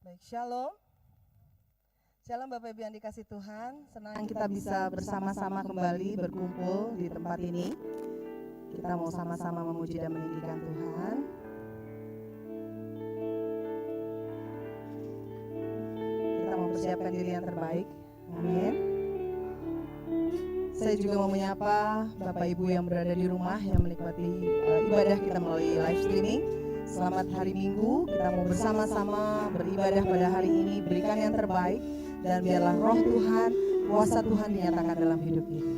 Baik, shalom. Shalom Bapak Ibu yang dikasih Tuhan. Senang kita bisa bersama-sama kembali berkumpul di tempat ini. Kita mau sama-sama memuji dan meninggikan Tuhan. Kita mau persiapkan diri yang terbaik. Amin. Saya juga mau menyapa Bapak Ibu yang berada di rumah yang menikmati ibadah kita melalui live streaming. Selamat hari Minggu, kita mau bersama-sama beribadah pada hari ini, berikan yang terbaik, dan biarlah roh Tuhan, kuasa Tuhan dinyatakan dalam hidup kita.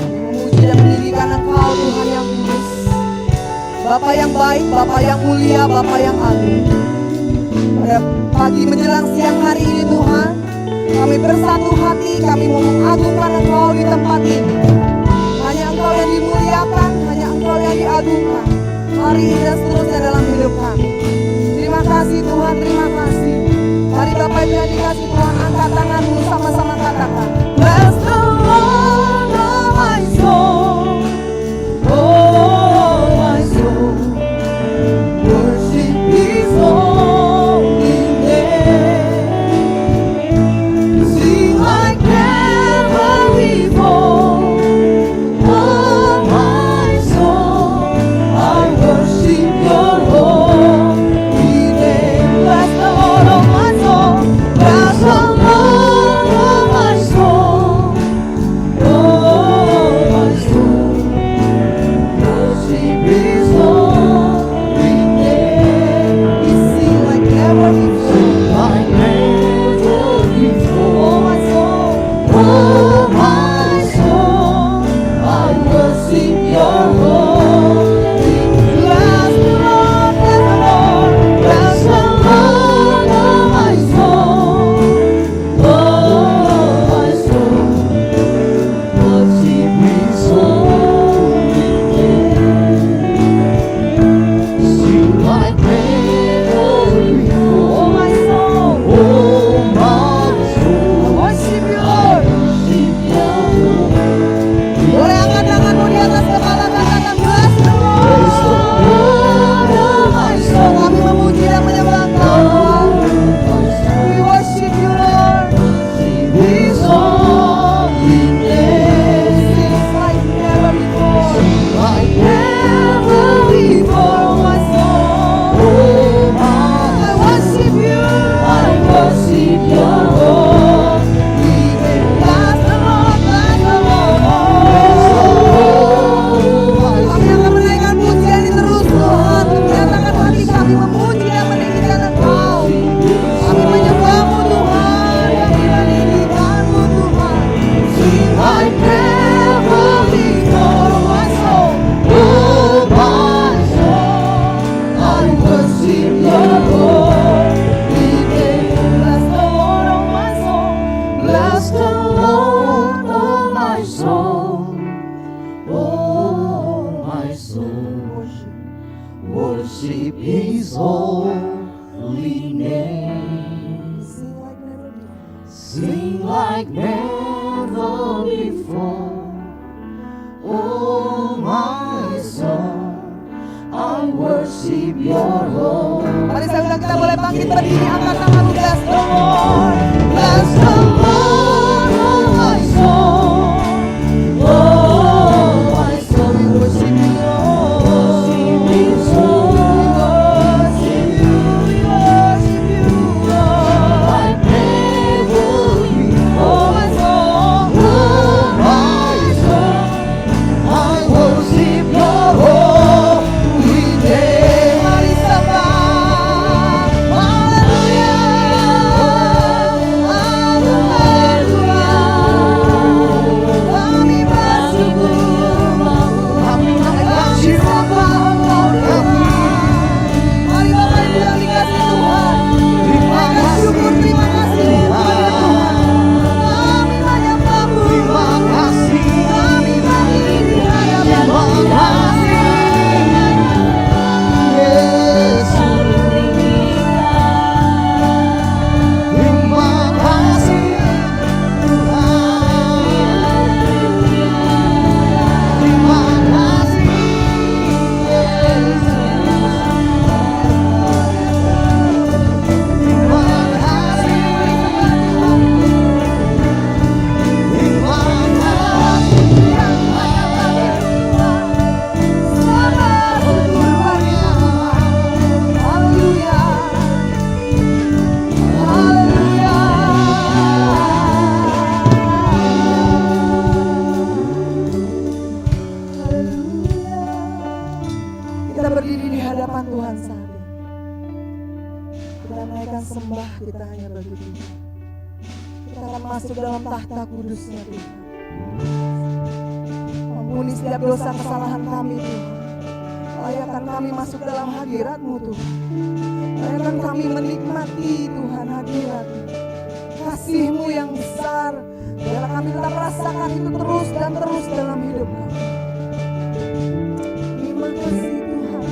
Memuji dan meninggikan Engkau Tuhan yang kudus, Bapa yang baik, Bapa yang mulia, Bapa yang agung. Pada pagi menjelang siang hari ini Tuhan, kami bersatu hati, kami mau mengagungkan Engkau di tempat ini. Hanya Engkau yang dimuliakan, hanya Engkau yang diagungkan hari ini dan seterusnya dalam hidup kami. Terima kasih Tuhan, terima kasih. Mari Bapak Ibu yang dikasih Tuhan, angkat tanganmu, sama-sama katakan, bless the Lord, oh my soul, oh my soul, worship His holy name, sing like never before. Oh my soul, I worship Your holy name. Bless the Lord, oh my soul. Bless the Lord, oh my soul. Oh my soul, worship His holy name. We sing like never before. Like never before. Oh my soul. Oh my soul, I worship Your holy name. Bless the Lord, bless the Lord, bless the Lord, oh my soul, oh my soul, worship His holy name. Sing like never before. Oh my soul, worship You Lord. Boleh angkat tanganmu di atas kepala, katakan bless the Lord, oh my soul. Kami memuji dan menyembah Engkau. We worship You Lord. His holy name. Sing like never before. Like never before, oh my soul. I worship You. I worship Your holy name. Bless the Lord, bless the Lord. Kami akan menaikkan pujian ini terus Tuhan. Menyatakan hati kami memuji dan meninggikan Engkau. Kami menyembah-Mu Tuhan, kami meninggikan-Mu Tuhan. Sing like never before, oh my soul. Oh my soul, I worship Your holy name. Bless the Lord, oh my soul. Bless the Lord, oh my soul. Oh my soul, worship His holy name. Sing like never before. Oh my soul, I worship Your holy. Mari saya undang kita boleh bangkit berdiri, angkat tangan, bless the Lord, bless the Lord, oh my soul, oh my soul, we worship You, Lord, we worship You, we worship You, Lord, like never before. Oh my soul, I worship Your holy name. Mari sembah, haleluya. kita hanya bagi Tuhan. Kita akan masuk dalam tahta kudusnya Tuhan. Ampuni setiap dosa kesalahan kami Tuhan. Layakkan kami masuk dalam hadirat-Mu Tuhan. Layakkan kami menikmati Tuhan hadirat-Mu. Kasih-Mu yang besar. Biarlah kami tetap rasakan itu terus dan terus dalam hidup kami. Terima kasih Tuhan.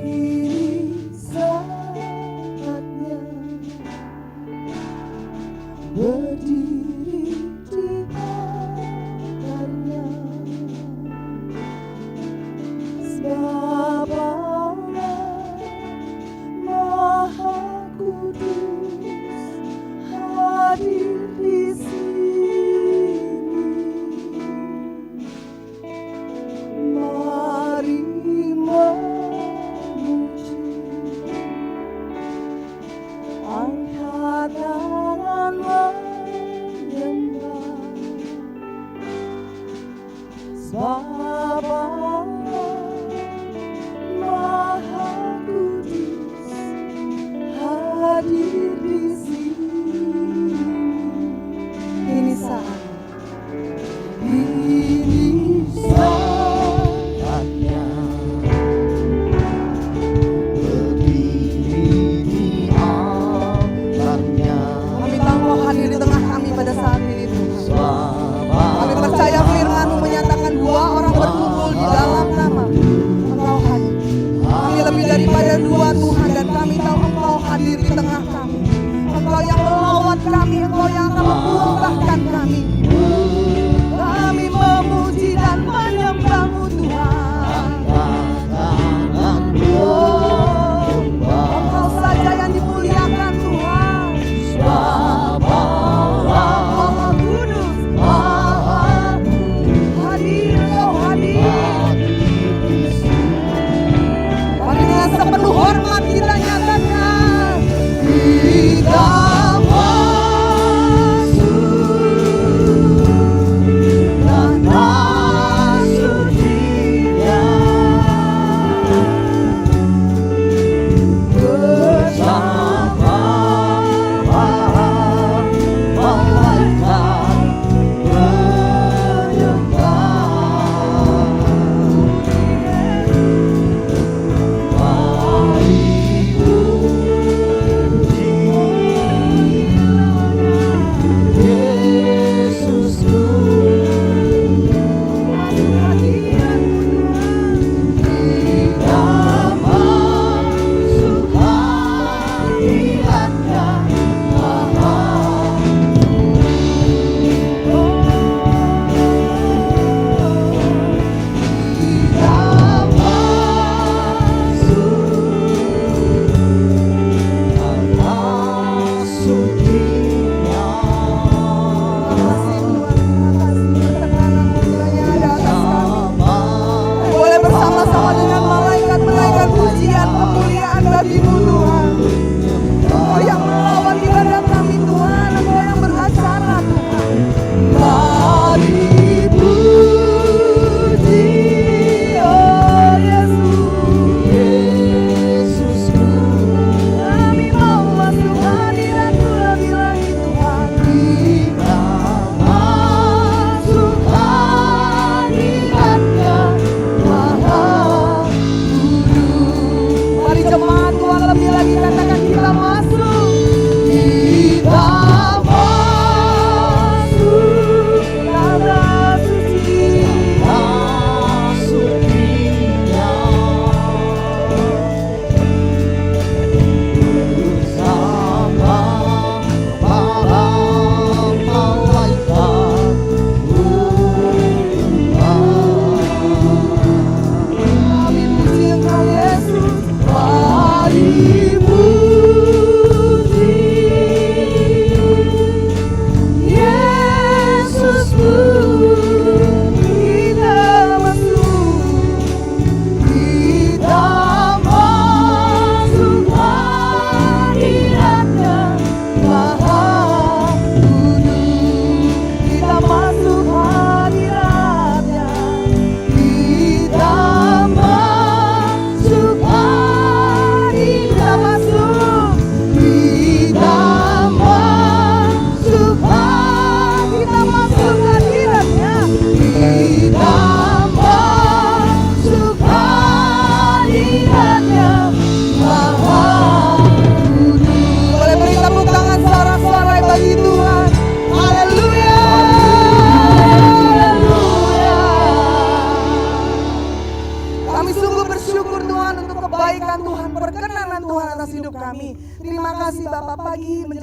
Ini saatnya berdiri di hadapannya. Sebab Allah Maha Kudus hadir di sini. Mari memuji, angkat tangan menyembah. Sebab Allah Maha Kudus hadir di sini. Ini saat, ini saatnya berdiri di altarnya. kami tahu Kau hadir di tengah kami pada saat ini Tuhan. Kami percaya firman-Mu menyatakan 2 orang berkumpul di dalam nama Engkau hadir. Kami lebih daripada 2 Tuhan, dan kami tahu Engkau hadir di tengah kami. Engkau yang melawat kami, Engkau yang akan membukakan kami. Kami memuji dan menyembah-Mu Tuhan. Oh, Engkau saja yang dimuliakan Tuhan. Maha Kudus, hadir, Engkau hadir. Mari dengan sepenuh hormat kita nyatakan, kita masuk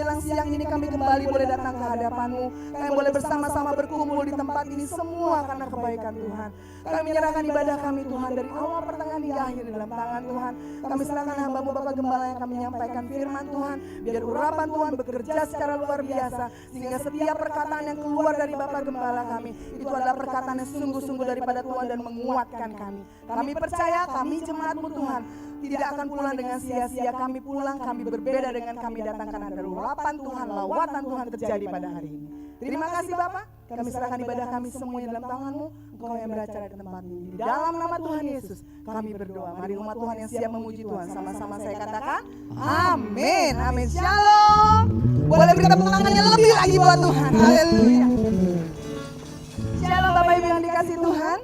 menjelang siang ini kami kembali boleh datang ke hadapan-Mu. Kami boleh bersama-sama berkumpul di tempat ini semua karena kebaikan Tuhan. Kami menyerahkan ibadah kami Tuhan dari awal pertengahan hingga akhir di dalam tangan Tuhan. Kami serahkan hamba-Mu Bapak Gembala yang kami menyampaikan firman Tuhan. Biar urapan Tuhan bekerja secara luar biasa. Sehingga setiap perkataan yang keluar dari Bapak Gembala kami itu adalah perkataan yang sungguh-sungguh daripada Tuhan dan menguatkan kami. Kami percaya kami jemaat-Mu Tuhan tidak akan pulang dengan sia-sia. Kami pulang, kami berbeda dengan kami datang karena ada urapan Tuhan, lawatan Tuhan terjadi pada hari ini. Terima kasih Bapak, kami serahkan ibadah kami semuanya dalam tangan-Mu. Engkau yang beracara di tempat ini. Di dalam nama Tuhan Yesus kami berdoa. Mari umat Tuhan yang siap memuji Tuhan, sama-sama saya katakan amin. Amin. Shalom. Boleh beri tepuk tangannya lebih lagi buat Tuhan. Haleluya. Shalom Bapak Ibu yang dikasih Tuhan.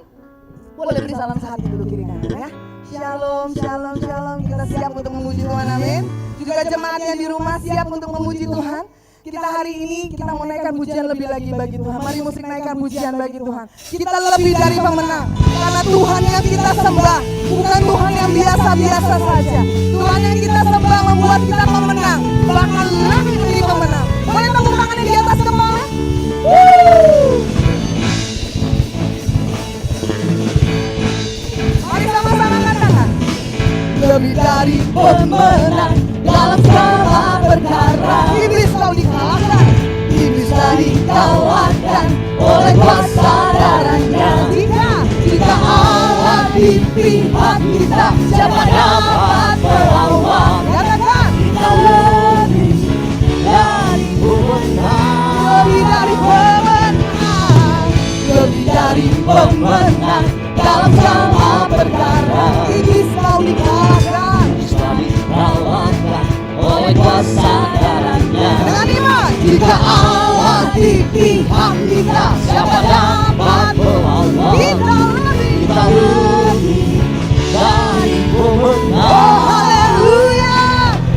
Boleh beri salam sehati dulu kiri kanan ya. Shalom, shalom, shalom. Kita siap untuk memuji Tuhan, amin. Juga jemaat yang di rumah siap untuk memuji Tuhan. Kita hari ini kita mau naikkan pujian lebih lagi bagi Tuhan. Mari musik naikkan pujian bagi Tuhan. Kita lebih dari pemenang. Karena Tuhan yang kita sembah bukan Tuhan yang biasa-biasa saja. Tuhan yang kita sembah membuat kita pemenang. Bahkan lebih dari pemenang. Boleh tepuk tangannya di atas kepala? Mari sama-sama katakan. Lebih dari pemenang dalam segala perkara. Iblis kau dikalahkan, iblis telah dikalahkan oleh kuasa darahnya. Jika Allah di pihak kita, siapa dapat melawan? Katakan. Kita lebih dari pemenang, lebih dari pemenang, lebih dari pemenang dalam segala perkara. Iblis kau dikalahkan, dikalahkan oleh kuasa darahnya. Dengan iman. Jika Allah di pihak kita, siapa dapat melawan? Kita lebih dari pemenang. Oh haleluya,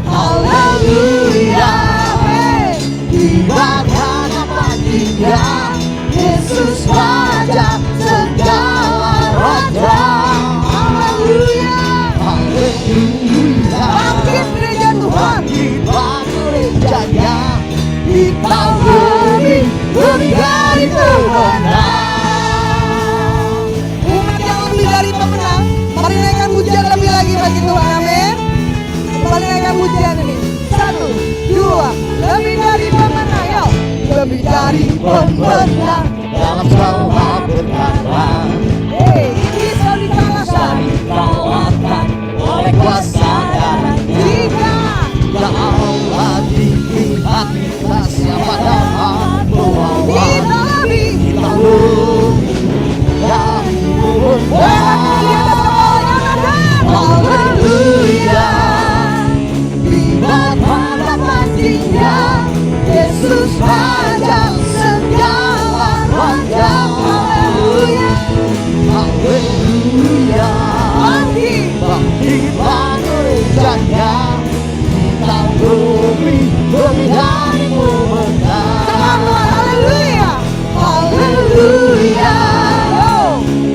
haleluya. Ibadah baginya Yesus Raja segala raja. Haleluya, haleluya. Bangkit gereja Tuhan, bangkit gerejanya. Kita lebih dari pemenang. Umat yang lebih dari pemenang, mari naikkan pujian lebih lagi bagi Tuhan, amin. Mari naikkan pujian ini. 1, 2, lebih dari pemenang, yuk. Lebih dari pemenang dalam segala perkara. Iblis kau dikalahkan oleh kuasa darahnya. Jika Allah di pihak kita, siapa dapat melawan? Kita lebih dari pemenang. Haleluya. Ibadah baginya Yesus Raja segala raja. Haleluya, haleluya. Bangkit gerejanya. Kita lebih dari pemenang. Dengan Tuhan, haleluya, haleluya.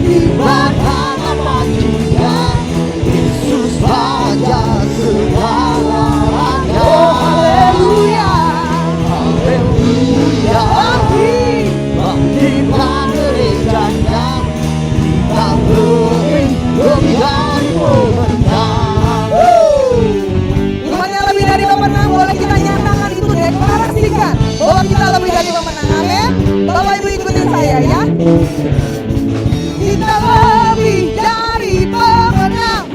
Ibadah baginya Yesus Raja segala raja. Oh haleluya, haleluya. Bangkit gerejanya. Kita lebih dari pemenang. Umat yang lebih dari pemenang, boleh kita nyatakan itu, deklarasikan bahwa kita lebih dari pemenang, amin. Bapak Ibu ikutin saya ya. Kita lebih dari pemenang.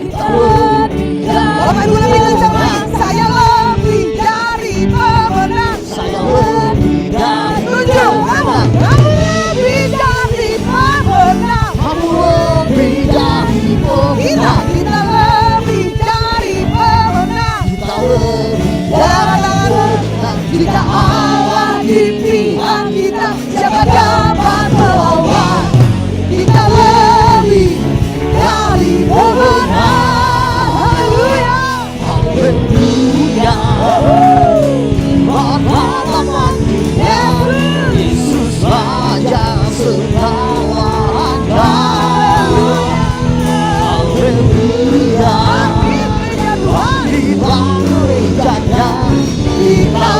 Bapak Ibu lebih kencang lagi. Saya lebih dari pemenang. Saya lebih dari pemenang. Kamu lebih dari pemenang. Kamu lebih dari pemenang. Kita lebih dari pemenang. Kita lebih dari pemenang. Jika Allah di pihak kita, siapa dapat melawan? Kita lebih dari pemenang. Haleluya, haleluya. Berkata Yesus Raja segala raja. Haleluya. Kita gerejanya. Kita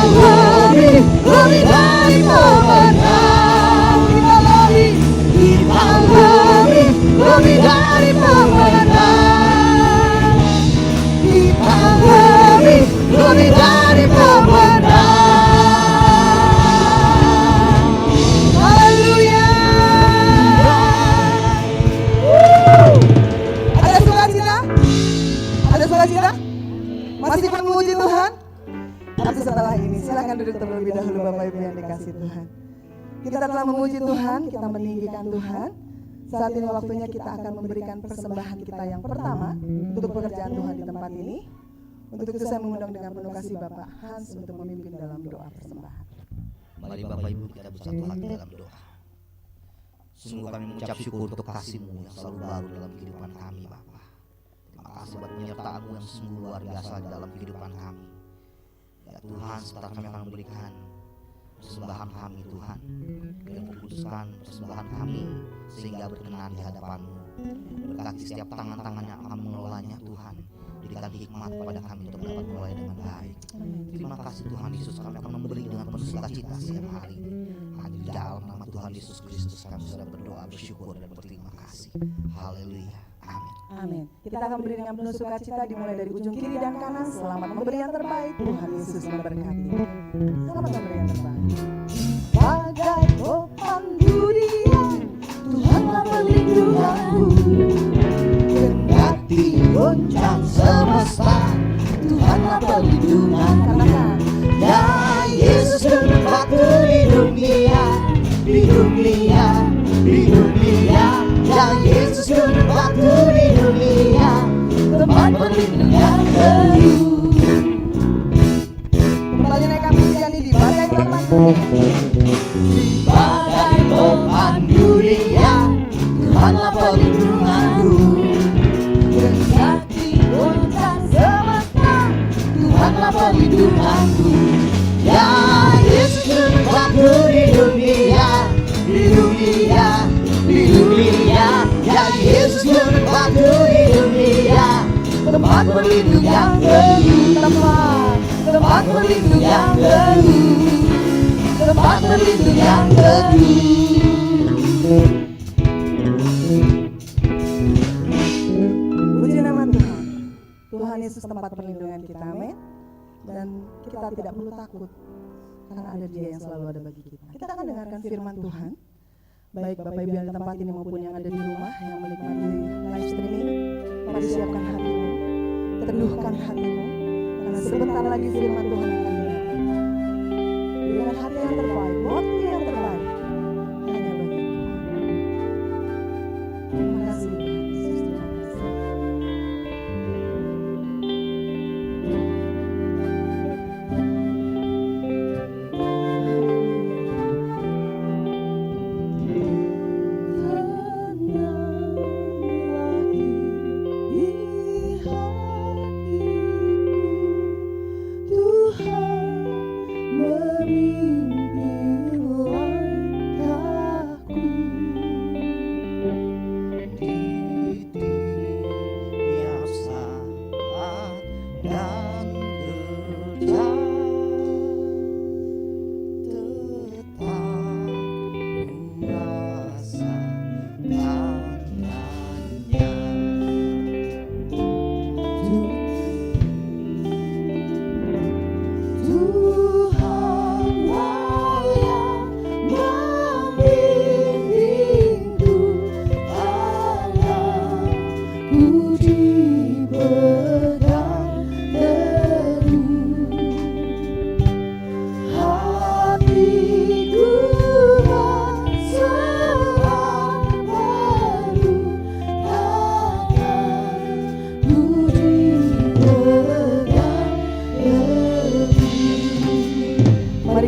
dahulu Bapak Ibu yang dikasih Tuhan. Kita telah memuji Tuhan, kita meninggikan Tuhan. Saat ini waktunya kita akan memberikan persembahan kita yang pertama untuk pekerjaan Tuhan di tempat ini. Untuk itu saya mengundang dengan penuh kasih Bapak Hans untuk memimpin dalam doa persembahan. Mari Bapak Ibu kita bersatu hati dalam doa. Sungguh kami mengucap syukur untuk kasih-Mu yang selalu baru dalam kehidupan kami Bapa. Terima kasih buat penyertaan-Mu yang sungguh luar biasa di dalam kehidupan kami. Ya Tuhan, sebentar kami akan memberikan persembahan kami Tuhan. Dan kuduskan persembahan kami sehingga berkenan di hadapan-Mu. Berkati setiap tangan-tangan yang akan mengelolanya Tuhan. Berikan hikmat kepada kami untuk dapat mulai dengan baik. Terima kasih Tuhan Yesus, kami akan memberi dengan penuh sukacita siang hari ini. Hanya di dalam nama Tuhan Yesus Kristus kami sudah berdoa, bersyukur dan berterima kasih. Haleluya. Amin. Amin. Kita akan beri dengan penuh sukacita dimulai dari ujung kiri dan kanan. Selamat memberi yang terbaik. Tuhan Yesus memberkati. Selamat memberi yang terbaik. Bagai topan dunia, Tuhanlah perlindunganku. Kendati goncang semesta, Tuhanlah perlindunganku. Ya Yesus tempatku di dunia, di dunia, di dunia. Ya Yesus tempatku di dunia, tempat perlindungan teduh. Kembali naikkan pujian ini di bagai topan dunia. Di bagai topan dunia, Tuhanlah perlindunganku. Kendati goncang semesta, Tuhanlah perlindunganku. Ya Yesus tempatku di dunia, di dunia, di dunia. Ya Yesus tempatku di dunia, tempat berlindung yang teduh. Tempat berlindung yang teduh. Tempat berlindung yang teduh. Puji nama Tuhan. Tuhan Yesus tempat perlindungan kita, amin. Dan kita tidak perlu takut karena ada Dia yang selalu ada bagi kita. Kita akan dengarkan firman Tuhan. Baik Bapak Ibu yang di tempat ini maupun yang ada di rumah yang menikmati live streaming, mari siapkan hatimu, teduhkan hatimu, karena sebentar lagi firman Tuhan akan dinyatakan. Dengan hati yang terbaik, waktu yang terbaik, hanya bagi Tuhan. Terima kasih Tuhan Yesus, terima kasih.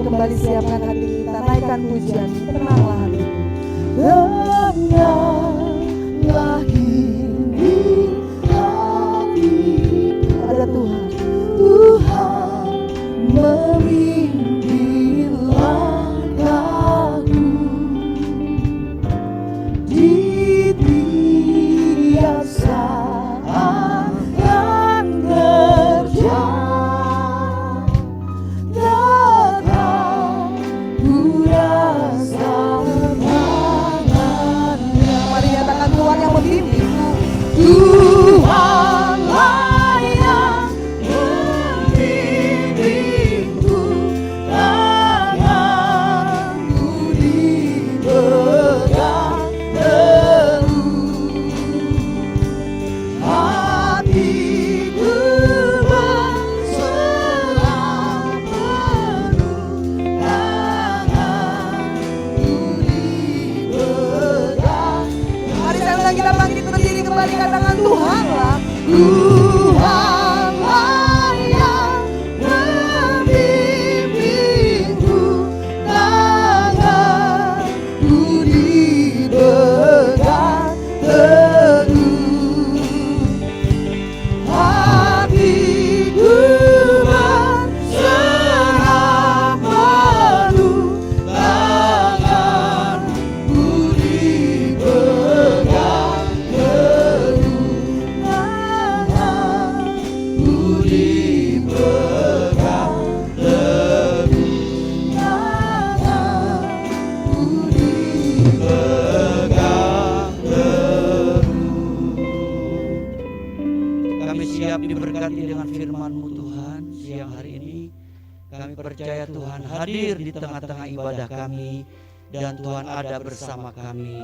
Kembali siapkan hati kita, naikkan pujian, tenanglah hati. Tenanglah ini hati. Ada Tuhan, Tuhan memimpin langkahku di tiap saat dan kerja. Mari kembali katakan Tuhanlah, Tuhanlah yang membimbingku, tanganku dipegang teguh, hatiku berserah penuh, tanganku dipegang teguh, tanganku dipegang teguh, tanganku dipegang teguh. Kami siap diberkati dengan firman-Mu Tuhan siang hari ini. Kami percaya Tuhan hadir di tengah-tengah ibadah kami, dan Tuhan ada bersama kami.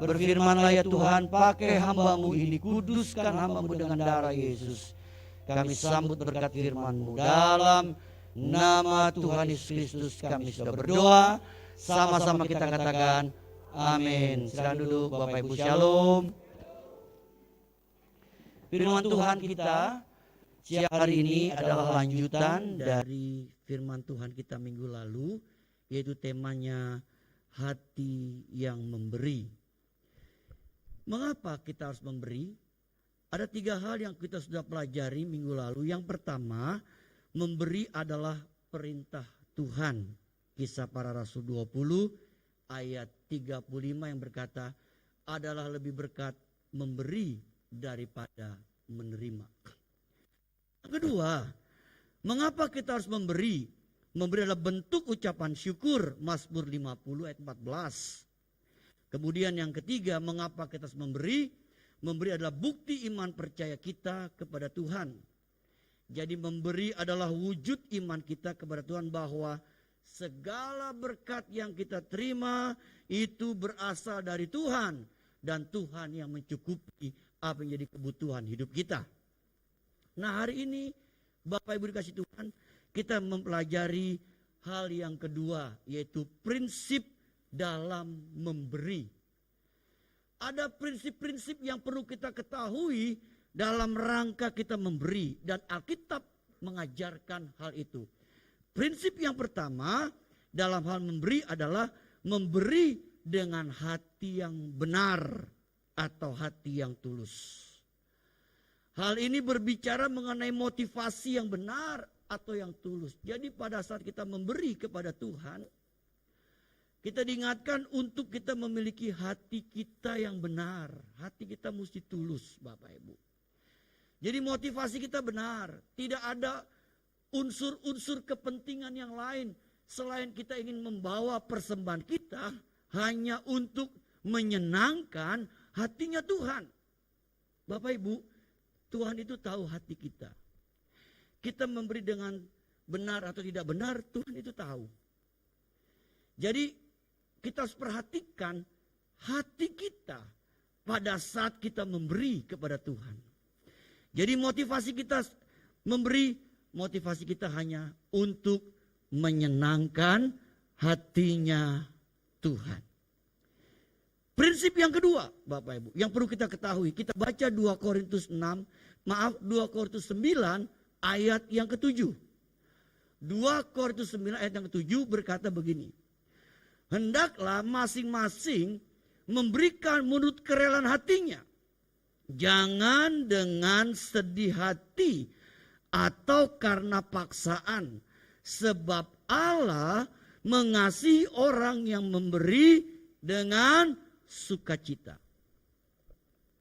Berfirmanlah ya Tuhan, pakai hamba-Mu ini, kuduskan hamba-Mu dengan darah Yesus. Kami sambut berkat firman-Mu. Dalam nama Tuhan Yesus Kristus kami sudah berdoa. Sama-sama kita katakan amin. Silakan duduk Bapak Ibu, shalom. Firman Tuhan kita siang hari ini adalah lanjutan dari firman Tuhan kita minggu lalu, yaitu temanya hati yang memberi. Mengapa kita harus memberi? Ada 3 hal yang kita sudah pelajari minggu lalu. Yang pertama, memberi adalah perintah Tuhan. Kisah Para Rasul 20 ayat 35 yang berkata, adalah lebih berkat memberi daripada menerima. Yang kedua, mengapa kita harus memberi? Memberi adalah bentuk ucapan syukur, Mazmur 50 ayat 14. Kemudian yang ketiga, mengapa kita harus memberi? Memberi adalah bukti iman percaya kita kepada Tuhan. Jadi memberi adalah wujud iman kita kepada Tuhan bahwa segala berkat yang kita terima itu berasal dari Tuhan. Dan Tuhan yang mencukupi apa yang jadi kebutuhan hidup kita. Nah hari ini Bapak Ibu dikasih Tuhan, kita mempelajari hal yang kedua, yaitu prinsip dalam memberi. Ada prinsip-prinsip yang perlu kita ketahui dalam rangka kita memberi, dan Alkitab mengajarkan hal itu. Prinsip yang pertama dalam hal memberi adalah memberi dengan hati yang benar atau hati yang tulus. Hal ini berbicara mengenai motivasi yang benar atau yang tulus. Jadi pada saat kita memberi kepada Tuhan, kita diingatkan untuk kita memiliki hati kita yang benar. Hati kita mesti tulus, Bapak Ibu. Jadi motivasi kita benar. Tidak ada unsur-unsur kepentingan yang lain selain kita ingin membawa persembahan kita hanya untuk menyenangkan hatinya Tuhan. Bapak Ibu, Tuhan itu tahu hati kita. Kita memberi dengan benar atau tidak benar, Tuhan itu tahu. Jadi kita harus perhatikan hati kita pada saat kita memberi kepada Tuhan. Jadi motivasi kita memberi, motivasi kita hanya untuk menyenangkan hatinya Tuhan. Prinsip yang kedua, Bapak Ibu, yang perlu kita ketahui, kita baca 2 Korintus 9 ayat yang ke-7. 2 Korintus 9 ayat yang ke-7 berkata begini. Hendaklah masing-masing memberikan menurut kerelaan hatinya. Jangan dengan sedih hati atau karena paksaan. Sebab Allah mengasihi orang yang memberi dengan sukacita.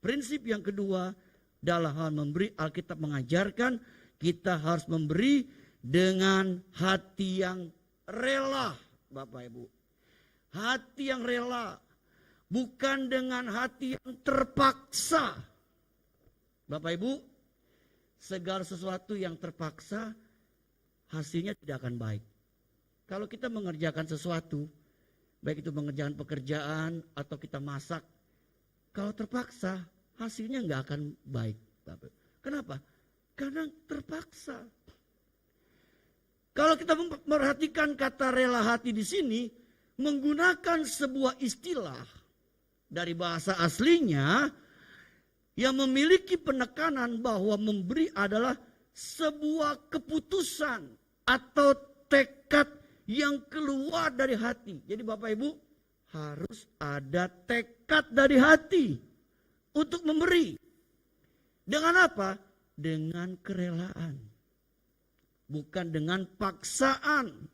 Prinsip yang kedua dalam hal memberi, Alkitab mengajarkan kita harus memberi dengan hati yang rela, Bapak Ibu. Hati yang rela, bukan dengan hati yang terpaksa. Bapak Ibu, segala sesuatu yang terpaksa hasilnya tidak akan baik. Kalau kita mengerjakan sesuatu, baik itu mengerjakan pekerjaan atau kita masak, kalau terpaksa hasilnya nggak akan baik. Kenapa? Karena terpaksa. Kalau kita memperhatikan kata rela hati di sini, menggunakan sebuah istilah dari bahasa aslinya yang memiliki penekanan bahwa memberi adalah sebuah keputusan atau tekad yang keluar dari hati. Jadi Bapak Ibu, harus ada tekad dari hati untuk memberi. Dengan apa? Dengan kerelaan. Bukan dengan paksaan.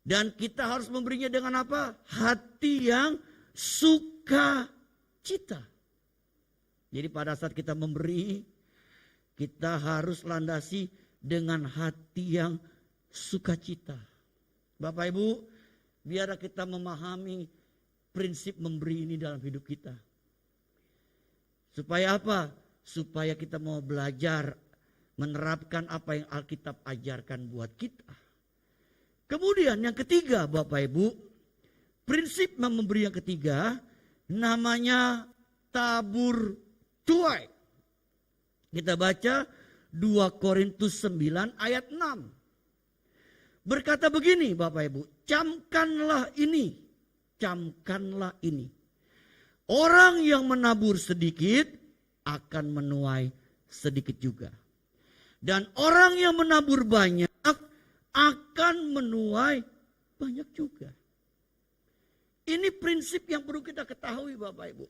Dan kita harus memberinya dengan apa? Hati yang sukacita. Jadi pada saat kita memberi, kita harus landasi dengan hati yang sukacita. Bapak Ibu, biar kita memahami prinsip memberi ini dalam hidup kita. Supaya apa? Supaya kita mau belajar menerapkan apa yang Alkitab ajarkan buat kita. Kemudian yang ketiga Bapak Ibu, prinsip memberi yang ketiga namanya tabur tuai. Kita baca 2 Korintus 9 ayat 6. Berkata begini Bapak Ibu, camkanlah ini. Orang yang menabur sedikit akan menuai sedikit juga. Dan orang yang menabur banyak akan menuai banyak juga. Ini prinsip yang perlu kita ketahui Bapak Ibu.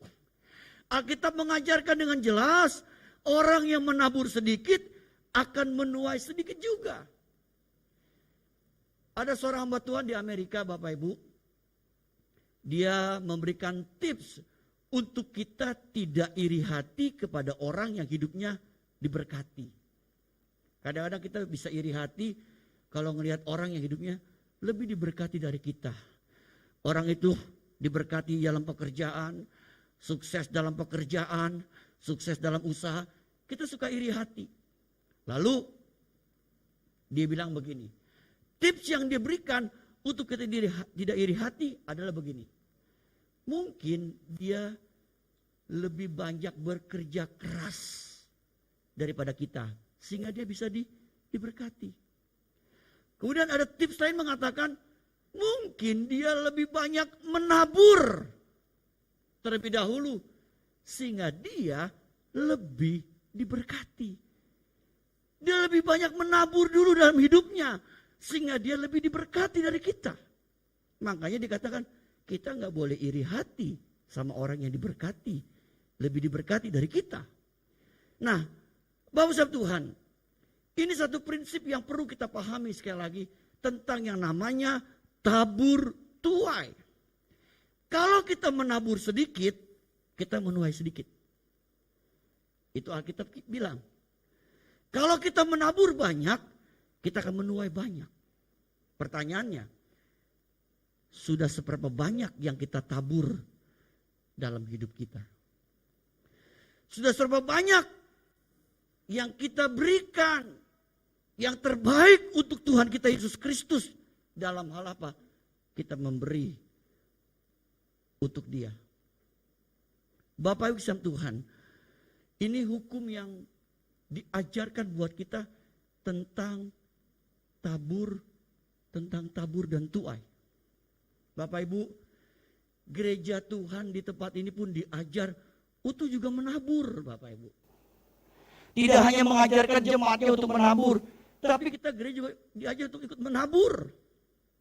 Alkitab mengajarkan dengan jelas, orang yang menabur sedikit akan menuai sedikit juga. Ada seorang hamba Tuhan di Amerika Bapak Ibu. Dia memberikan tips untuk kita tidak iri hati kepada orang yang hidupnya diberkati. Kadang-kadang kita bisa iri hati kalau melihat orang yang hidupnya lebih diberkati dari kita. Orang itu diberkati dalam pekerjaan, sukses dalam pekerjaan, sukses dalam usaha. Kita suka iri hati. Lalu dia bilang begini. Tips yang dia berikan untuk kita tidak iri hati adalah begini. Mungkin dia lebih banyak bekerja keras daripada kita. Sehingga dia bisa diberkati. Kemudian ada tips lain mengatakan, mungkin dia lebih banyak menabur terlebih dahulu. Sehingga dia lebih diberkati. Dia lebih banyak menabur dulu dalam hidupnya. Sehingga dia lebih diberkati dari kita. Makanya dikatakan, kita nggak boleh iri hati sama orang yang diberkati. Lebih diberkati dari kita. Nah, Bapak Sahabat Tuhan, ini satu prinsip yang perlu kita pahami sekali lagi tentang yang namanya tabur tuai. Kalau kita menabur sedikit, kita menuai sedikit. Itu Alkitab bilang. Kalau kita menabur banyak, kita akan menuai banyak. Pertanyaannya, sudah seberapa banyak yang kita tabur dalam hidup kita? Sudah seberapa banyak yang kita berikan yang terbaik untuk Tuhan kita Yesus Kristus dalam hal apa? Kita memberi untuk Dia. Bapak Ibu sekalian Tuhan, ini hukum yang diajarkan buat kita tentang tabur dan tuai. Bapak Ibu, gereja Tuhan di tempat ini pun diajar untuk juga menabur Bapak Ibu. Tidak hanya mengajarkan jemaatnya untuk menabur, tapi kita gereja juga diajar untuk ikut menabur.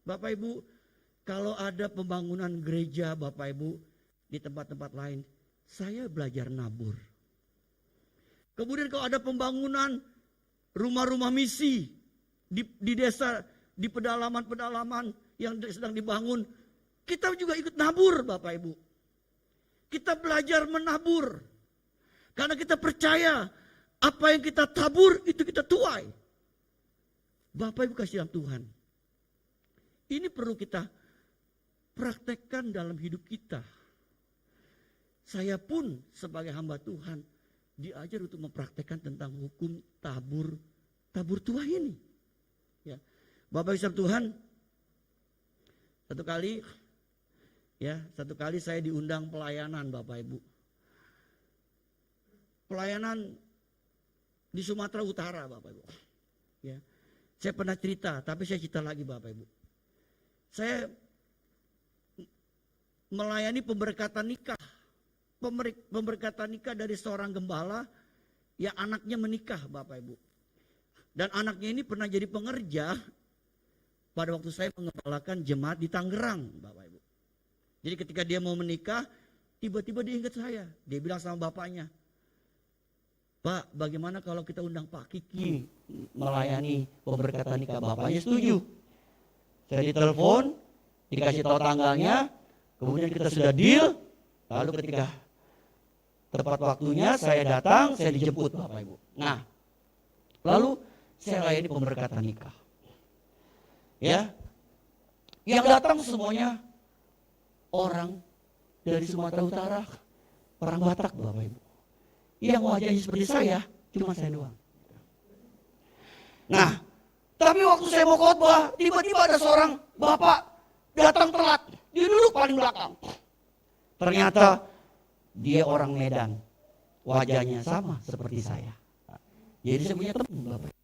Bapak Ibu, kalau ada pembangunan gereja Bapak Ibu di tempat-tempat lain, saya belajar nabur. Kemudian kalau ada pembangunan rumah-rumah misi di desa, di pedalaman-pedalaman yang sedang dibangun, kita juga ikut nabur Bapak Ibu. Kita belajar menabur. Karena kita percaya apa yang kita tabur itu kita tuai. Bapak Ibu kasih dalam Tuhan. Ini perlu kita praktekkan dalam hidup kita. Saya pun sebagai hamba Tuhan diajar untuk mempraktekkan tentang hukum tabur tuai ini. Ya. Bapak Ibu Tuhan, satu kali saya diundang pelayanan Bapak Ibu. Pelayanan di Sumatera Utara Bapak Ibu. Ya. Saya pernah cerita, tapi saya cerita lagi Bapak Ibu. Saya melayani pemberkatan nikah. pemberkatan nikah dari seorang gembala yang anaknya menikah, Bapak Ibu. Dan anaknya ini pernah jadi pengerja pada waktu saya mengembalakan jemaat di Tangerang, Bapak Ibu. Jadi ketika dia mau menikah, tiba-tiba dia ingat saya. Dia bilang sama bapaknya, "Pak, bagaimana kalau kita undang Pak Kiki melayani pemberkatan nikah?" Bapaknya setuju. Saya ditelepon, dikasih tahu tanggalnya, kemudian kita sudah deal. Lalu ketika tepat waktunya saya datang, saya dijemput, Bapak Ibu. Nah, lalu saya layani pemberkatan nikah. Ya, yang datang semuanya orang dari Sumatera Utara, orang Batak, Bapak Ibu. Yang wajahnya seperti saya, cuma saya doang. Nah, tapi waktu saya mau khotbah, tiba-tiba ada seorang bapak datang telat. Dia duduk paling belakang. Ternyata dia orang Medan. Wajahnya sama seperti saya. Jadi saya punya teman, Bapak.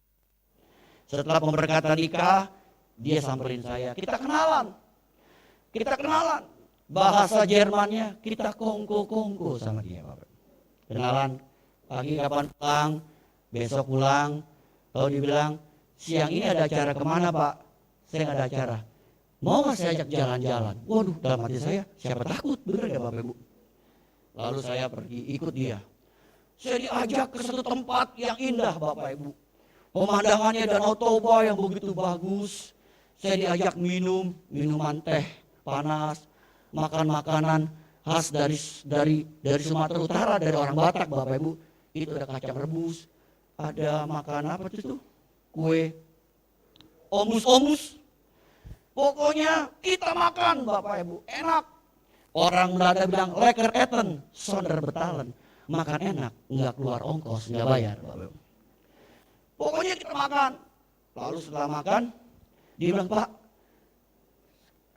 Setelah pemberkatan nikah, dia samperin saya. Kita kenalan. Bahasa Jermannya kita kongko-kongko sama dia, Bapak. Kenalan, pagi kapan pulang, besok pulang. Lalu dia bilang, "Siang ini ada acara kemana, Pak?" "Saya nggak ada acara." "Mau nggak saya ajak jalan-jalan?" Waduh, dalam hati saya, siapa takut, bener gak Bapak Ibu? Lalu saya pergi ikut dia. Saya diajak ke satu tempat yang indah, Bapak Ibu. Pemandangannya Danau Toba yang begitu bagus. Saya diajak minuman teh panas, makan makanan khas dari Sumatera Utara, dari orang Batak, Bapak Ibu. Itu ada kacang rebus, ada makan apa itu? Kue omus-omus. Pokoknya kita makan, Bapak Ibu, enak. Orang Belanda bilang lekker eten, sonder betalen. Makan enak, nggak keluar ongkos, nggak bayar, Bapak Ibu. Pokoknya kita makan. Lalu setelah makan, dia bilang, "Pak,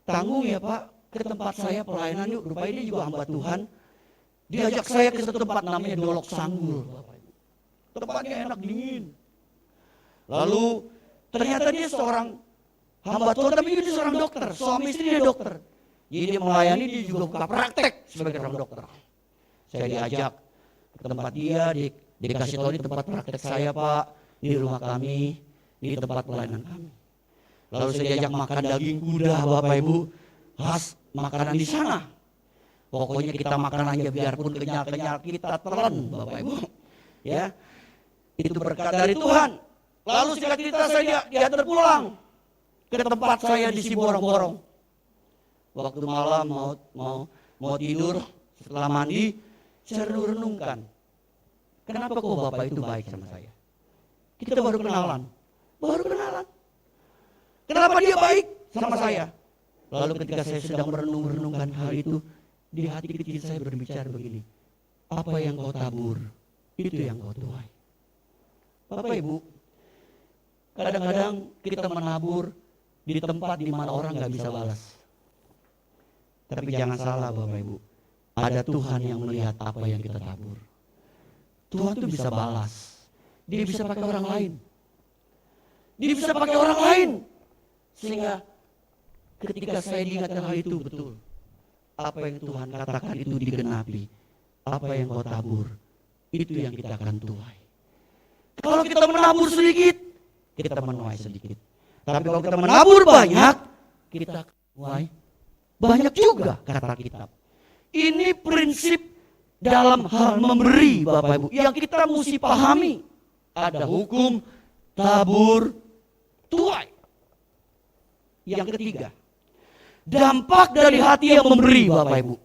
tanggung ya Pak, ke tempat saya pelayanan yuk." Rupanya dia juga hamba Tuhan. Diajak saya ke satu tempat namanya Dolok Sanggul, Bapak Ibu. Tempatnya enak, dingin. Lalu ternyata dia seorang hamba Tuhan, tapi dia seorang dokter. Suami istri dia dokter. Jadi dia melayani, dia juga buka praktek sebagai seorang dokter. Saya diajak ke tempat dia, dikasih tahu di tempat praktek saya, Pak, di rumah kami, di tempat pelayanan kami. Lalu saya diajak makan daging kuda, Bapak Ibu, khas makanan di sana. Pokoknya kita makan aja biarpun kenyal-kenyal kita telan, Bapak Ibu. Ya, itu berkat dari Tuhan. Lalu singkat cerita saya diantar pulang ke tempat saya di Siborong-borong. Waktu malam mau tidur, setelah mandi, saya renungkan. Kenapa kok Bapak itu baik sama saya? Kita baru kenalan. Kenapa dia baik sama saya? Lalu ketika saya sedang merenungkan hal itu, di hati kecil saya berbicara begini. Apa yang kau tabur, itu yang kau tuai. Bapak Ibu, kadang-kadang kita menabur di tempat di mana orang nggak bisa balas. Tapi jangan salah Bapak Ibu, ada Tuhan yang melihat apa yang kita tabur. Tuhan tuh bisa balas. Dia bisa pakai orang lain. Sehingga ketika saya diingatkan hal itu betul. Apa yang Tuhan katakan itu digenapi. Apa yang kau tabur, itu yang kita akan tuai. Kalau kita menabur sedikit, kita menuai sedikit. Tapi kalau kita menabur banyak, kita akan menuai banyak juga, kata kitab. Ini prinsip dalam hal memberi, Bapak Ibu, yang kita mesti pahami. Ada hukum tabur tuai. Yang ketiga, dampak dari hati yang memberi, Bapak Ibu.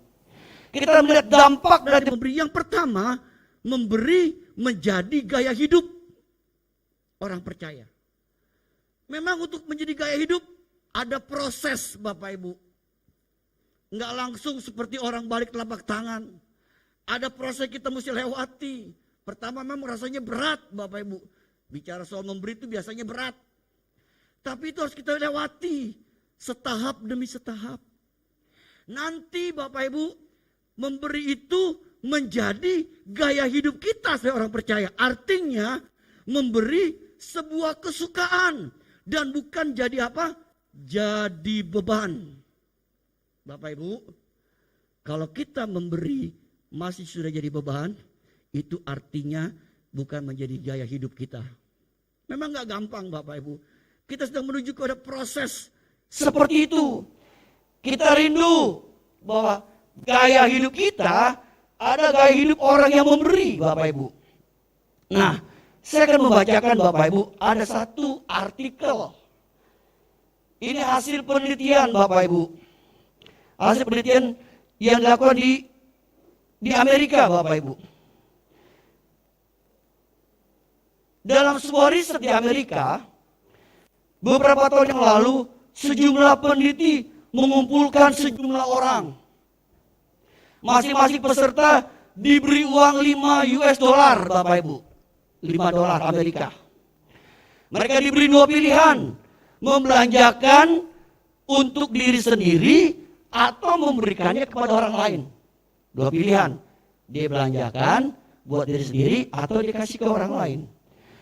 Kita melihat dampak dari memberi. Yang pertama, memberi menjadi gaya hidup orang percaya. Memang untuk menjadi gaya hidup ada proses, Bapak Ibu. Enggak langsung seperti orang balik telapak tangan. Ada proses kita mesti lewati. Pertama memang rasanya berat, Bapak Ibu. Bicara soal memberi itu biasanya berat. Tapi itu harus kita lewati setahap demi setahap. Nanti Bapak Ibu, memberi itu menjadi gaya hidup kita sebagai orang percaya. Artinya memberi sebuah kesukaan dan bukan jadi apa? Jadi beban. Bapak Ibu, kalau kita memberi masih sudah jadi beban, itu artinya bukan menjadi gaya hidup kita. Memang gak gampang Bapak Ibu. Kita sedang menuju kepada proses seperti itu. Kita rindu bahwa gaya hidup kita ada gaya hidup orang yang memberi Bapak Ibu. Nah, saya akan membacakan Bapak Ibu ada satu artikel. Ini hasil penelitian Bapak Ibu. Hasil penelitian yang dilakukan di Amerika Bapak Ibu. Dalam sebuah riset di Amerika, beberapa tahun yang lalu, sejumlah peneliti mengumpulkan sejumlah orang. Masing-masing peserta diberi uang 5 US dollar Bapak Ibu. 5 dolar Amerika. Mereka diberi dua pilihan. Membelanjakan untuk diri sendiri atau memberikannya kepada orang lain. Dua pilihan. Dia belanjakan buat diri sendiri atau dikasih ke orang lain.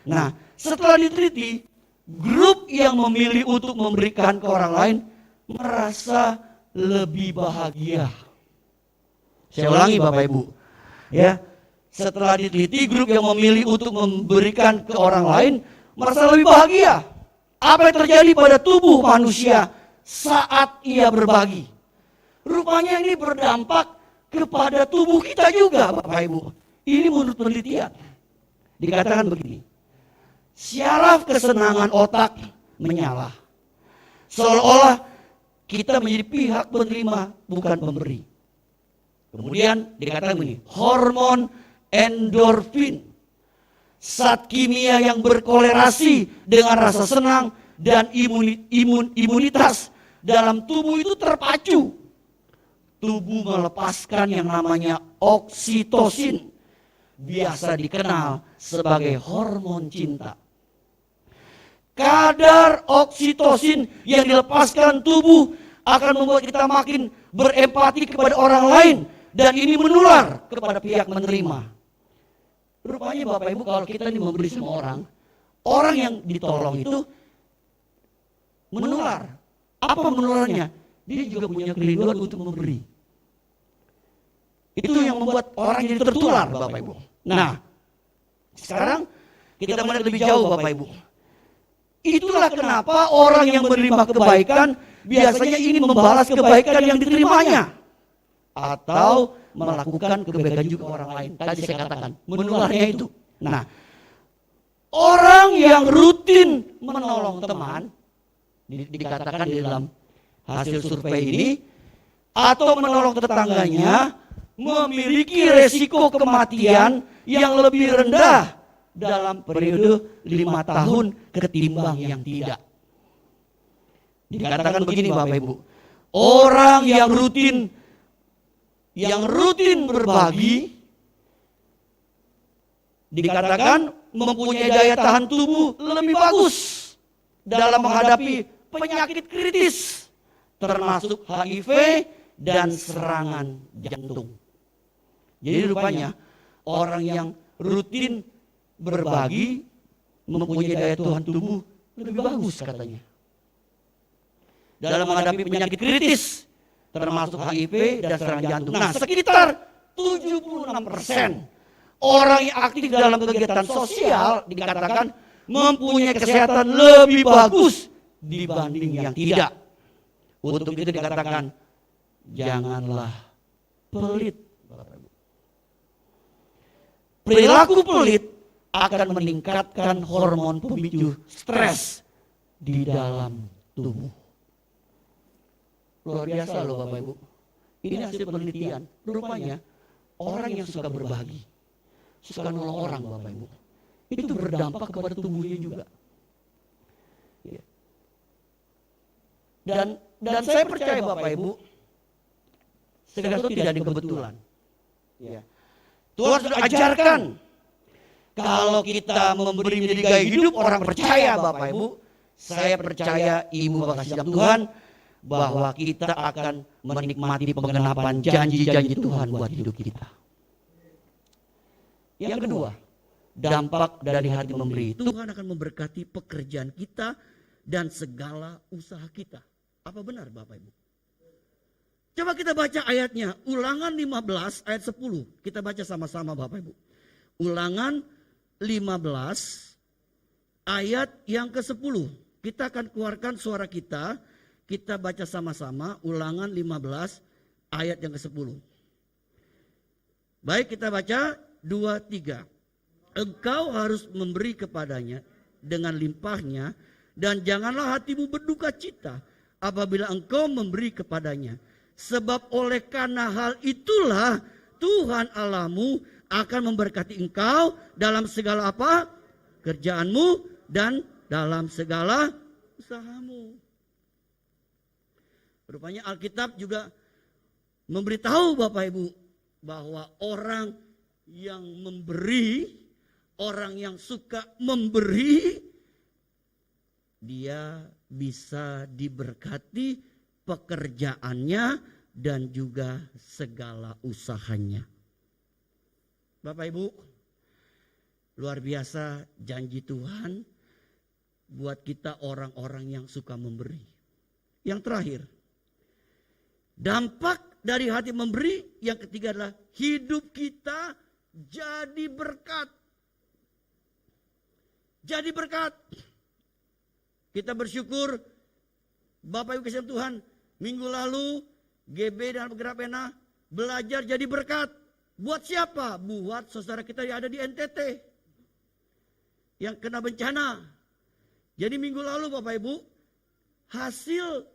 Nah, setelah diteliti, grup yang memilih untuk memberikan ke orang lain merasa lebih bahagia. Saya ulangi Bapak Ibu. Ya, setelah diteliti, grup yang memilih untuk memberikan ke orang lain merasa lebih bahagia. Apa yang terjadi pada tubuh manusia saat ia berbagi? Rupanya ini berdampak kepada tubuh kita juga Bapak Ibu. Ini menurut penelitian. Dikatakan begini. Syaraf kesenangan otak menyala. Seolah-olah kita menjadi pihak penerima bukan pemberi. Kemudian dikatakan begini. Hormon endorfin. Zat kimia yang berkolerasi dengan rasa senang dan imunitas dalam tubuh itu terpacu. Tubuh melepaskan yang namanya oksitosin, biasa dikenal sebagai hormon cinta. Kadar oksitosin yang dilepaskan tubuh akan membuat kita makin berempati kepada orang lain dan ini menular kepada pihak menerima. Rupanya Bapak Ibu kalau kita ini memberi sama orang yang ditolong itu menular. Apa menularnya? Dia juga punya kerinduan untuk memberi. Itu yang membuat orang jadi tertular Bapak Ibu. Nah, sekarang kita melihat lebih jauh Bapak Ibu. Itulah kenapa orang yang menerima kebaikan biasanya ingin membalas kebaikan yang diterimanya. Atau melakukan kebaikan juga orang lain. Tadi saya katakan, menularnya itu. Nah, orang yang rutin menolong teman, dikatakan di dalam hasil survei ini, atau menolong tetangganya, memiliki resiko kematian yang lebih rendah dalam periode 5 tahun ketimbang yang tidak. Dikatakan begini Bapak Ibu, orang yang rutin berbagi dikatakan mempunyai daya tahan tubuh lebih bagus dalam menghadapi penyakit kritis termasuk HIV dan serangan jantung. Jadi rupanya orang yang rutin berbagi mempunyai daya tahan tubuh lebih bagus katanya dalam menghadapi penyakit kritis termasuk HIV dan serangan jantung. Nah, sekitar 76% orang yang aktif dalam kegiatan sosial dikatakan mempunyai kesehatan lebih bagus dibanding yang tidak. Untuk itu dikatakan janganlah pelit. Perilaku pelit akan meningkatkan hormon pemicu stres di dalam tubuh. Luar biasa loh Bapak Ibu. Ini hasil penelitian. Rupanya orang yang suka berbagi, suka nolong orang Bapak Ibu, itu berdampak kepada tubuhnya juga. Dan saya percaya Bapak Ibu, segala sesuatu tidak ada kebetulan. Tuhan sudah ajarkan kalau kita memberi menjadi gaya hidup orang percaya Bapak Ibu, saya percaya Ibu Bapak kasih dalam Tuhan bahwa kita akan menikmati penggenapan janji-janji Tuhan buat hidup kita. Yang kedua, dampak dari hati memberi. Tuhan akan memberkati pekerjaan kita dan segala usaha kita. Apa benar Bapak Ibu? Coba kita baca ayatnya, Ulangan 15 ayat 10. Kita baca sama-sama Bapak Ibu. Ulangan 15 ayat yang ke-10. Kita akan keluarkan suara kita. Kita baca sama-sama Ulangan 15 ayat yang ke-10. Baik, kita baca 2, 3. Engkau harus memberi kepadanya dengan limpahnya, dan janganlah hatimu berduka cita apabila engkau memberi kepadanya. Sebab oleh karena hal itulah Tuhan Allahmu akan memberkati engkau dalam segala apa? Kerjaanmu dan dalam segala usahamu. Rupanya Alkitab juga memberitahu Bapak Ibu bahwa orang yang memberi, orang yang suka memberi, dia bisa diberkati pekerjaannya dan juga segala usahanya. Bapak Ibu, luar biasa janji Tuhan buat kita orang-orang yang suka memberi. Yang terakhir, dampak dari hati memberi yang ketiga adalah hidup kita jadi berkat. Jadi berkat. Kita bersyukur Bapak Ibu kasih Tuhan, minggu lalu GB dan Grapena belajar jadi berkat. Buat siapa? Buat saudara kita yang ada di NTT yang kena bencana. Jadi minggu lalu Bapak Ibu, hasil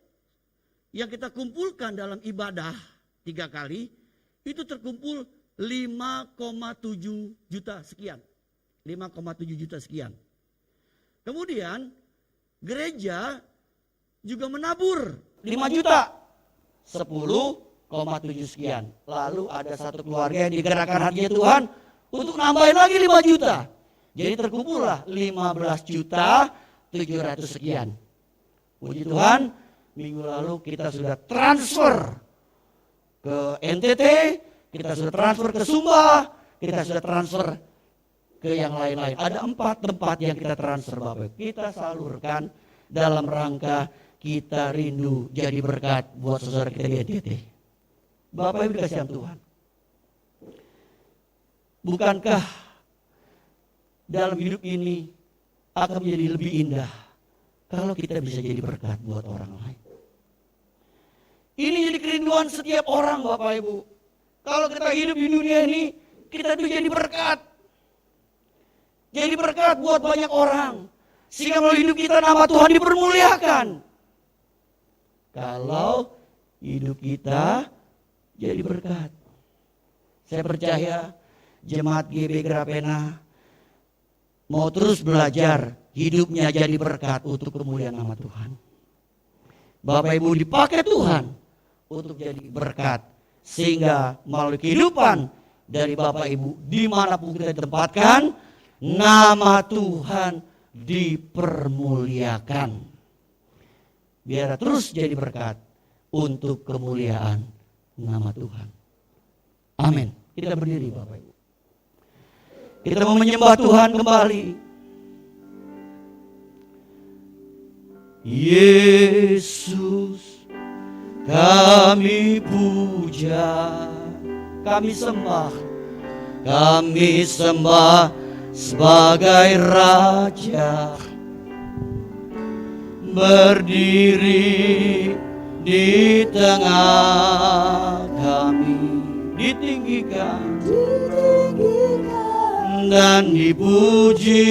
yang kita kumpulkan dalam ibadah 3 kali, itu terkumpul 5,7 juta sekian. 5,7 juta sekian. Kemudian gereja juga menabur 5 juta. 10,7 sekian. Lalu ada satu keluarga yang digerakkan hatinya Tuhan untuk nambahin lagi 5 juta. Jadi terkumpullah 15 juta 700 sekian. Puji Tuhan, minggu lalu kita sudah transfer ke NTT, kita sudah transfer ke Sumba, kita sudah transfer ke yang lain-lain. Ada 4 tempat yang kita transfer Bapak. Kita salurkan dalam rangka kita rindu jadi berkat buat saudara kita di NTT. Bapak Ibu dikasihan Tuhan. Bukankah dalam hidup ini akan menjadi lebih indah kalau kita bisa jadi berkat buat orang lain. Ini jadi kerinduan setiap orang Bapak Ibu. Kalau kita hidup di dunia ini, kita tuh jadi berkat. Jadi berkat buat banyak orang. Sehingga melalui hidup kita nama Tuhan dipermuliakan. Kalau hidup kita jadi berkat. Saya percaya jemaat GB Grapena mau terus belajar hidupnya jadi berkat untuk kemuliaan nama Tuhan. Bapak Ibu dipakai Tuhan untuk jadi berkat. Sehingga melalui kehidupan dari Bapak Ibu dimanapun kita ditempatkan, nama Tuhan dipermuliakan. Biar terus jadi berkat untuk kemuliaan nama Tuhan. Amin. Kita berdiri Bapak Ibu. Kita mau menyembah Tuhan kembali. Yesus, kami puja, kami sembah sebagai Raja. Berdiri di tengah kami, ditinggikan dan dipuji.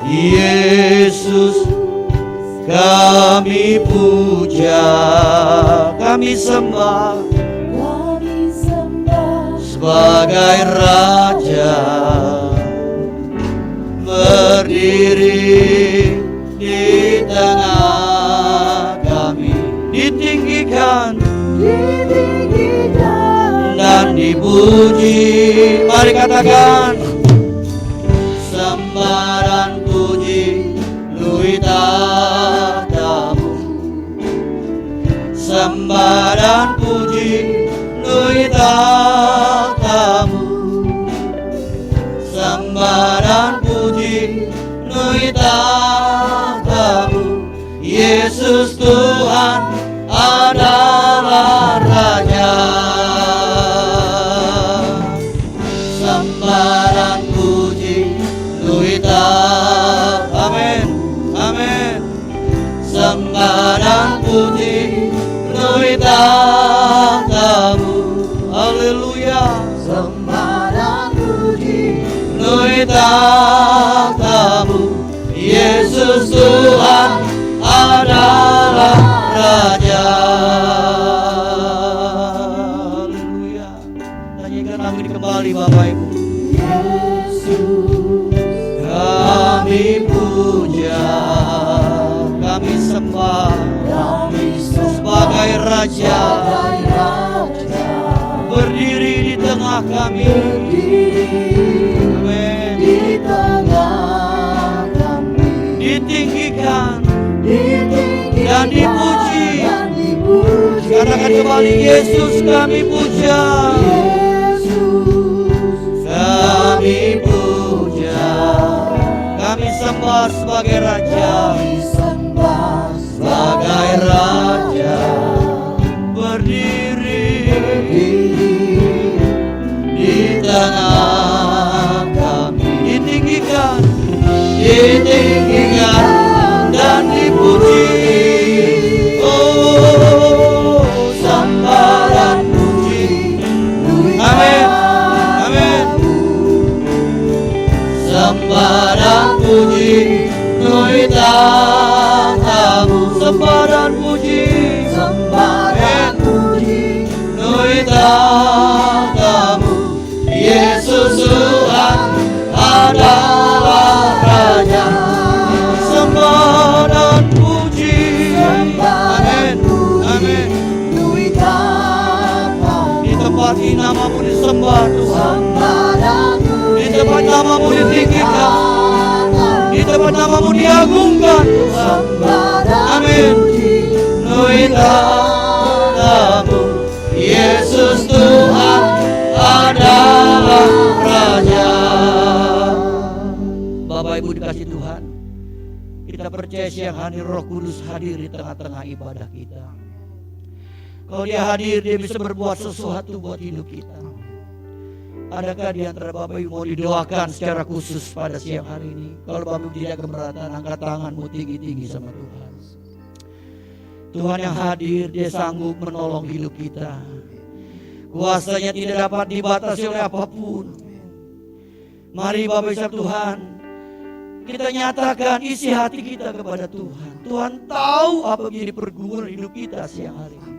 Yesus, kami puja, kami sembah sebagai Raja. Berdiri di tengah kami, ditinggikan dan dipuji. Mari katakan, sembah dan puji luit tahtamu. Sembah dan puji luit tahtamu. Sembah dan puji luit tahtamu. Yesus Tuhan adalah Raja. Sembah dan puji Tuhan. Amin, amin. Sembah dan puji Tuhan kamu. Haleluya. Sembah dan puji Tuhan kamu. Yesus Tuhan adalah Raja. Haleluya. Nyanyikan lagu ini kembali Bapak Ibu. Yesus, Kami puja, kami sembah sebagai Raja, berdiri di tengah kami. Amin. di tengah kami, Ditinggikan ditinggikan dan dipuji. dan dipuji. Katakan kembali, Yesus kami puja. Yesus, Kami puja, kami sembah sebagai Raja, kami sembah sebagai Raja, berdiri di tengah kami. Ditinggikan, ditinggikan dan dipuji. Oh, sembah dan puji. Amin, amin. Sembah dan puji Tuhan kamu. Sembah dan puji, sembah dan puji Tuhan kamu. Yesus Tuhan adalah Raja. Sembah dan puji. Amin, amin. Di tempat ini namamu disembah Tuhan. Di tempat namamu ditinggikan. Di tempat namamu diagungkan Tuhan. Amin. Tuhan kamu. Yesus Tuhan adalah Raja. Bapak Ibu dikasih Tuhan, kita percaya siang hari Roh Kudus hadir di tengah-tengah ibadah kita. Kalau Dia hadir, Dia bisa berbuat sesuatu buat hidup kita. Adakah di antara Bapak Ibu mau didoakan secara khusus pada siang hari ini? Kalau Bapak Ibu tidak keberatan, angkat tanganmu tinggi-tinggi sama Tuhan. Tuhan yang hadir, Dia sanggup menolong hidup kita. Kuasanya tidak dapat dibatasi oleh apapun. Mari Bapak Ibu Tuhan, kita nyatakan isi hati kita kepada Tuhan. Tuhan tahu apa menjadi pergumulan hidup kita siang hari ini.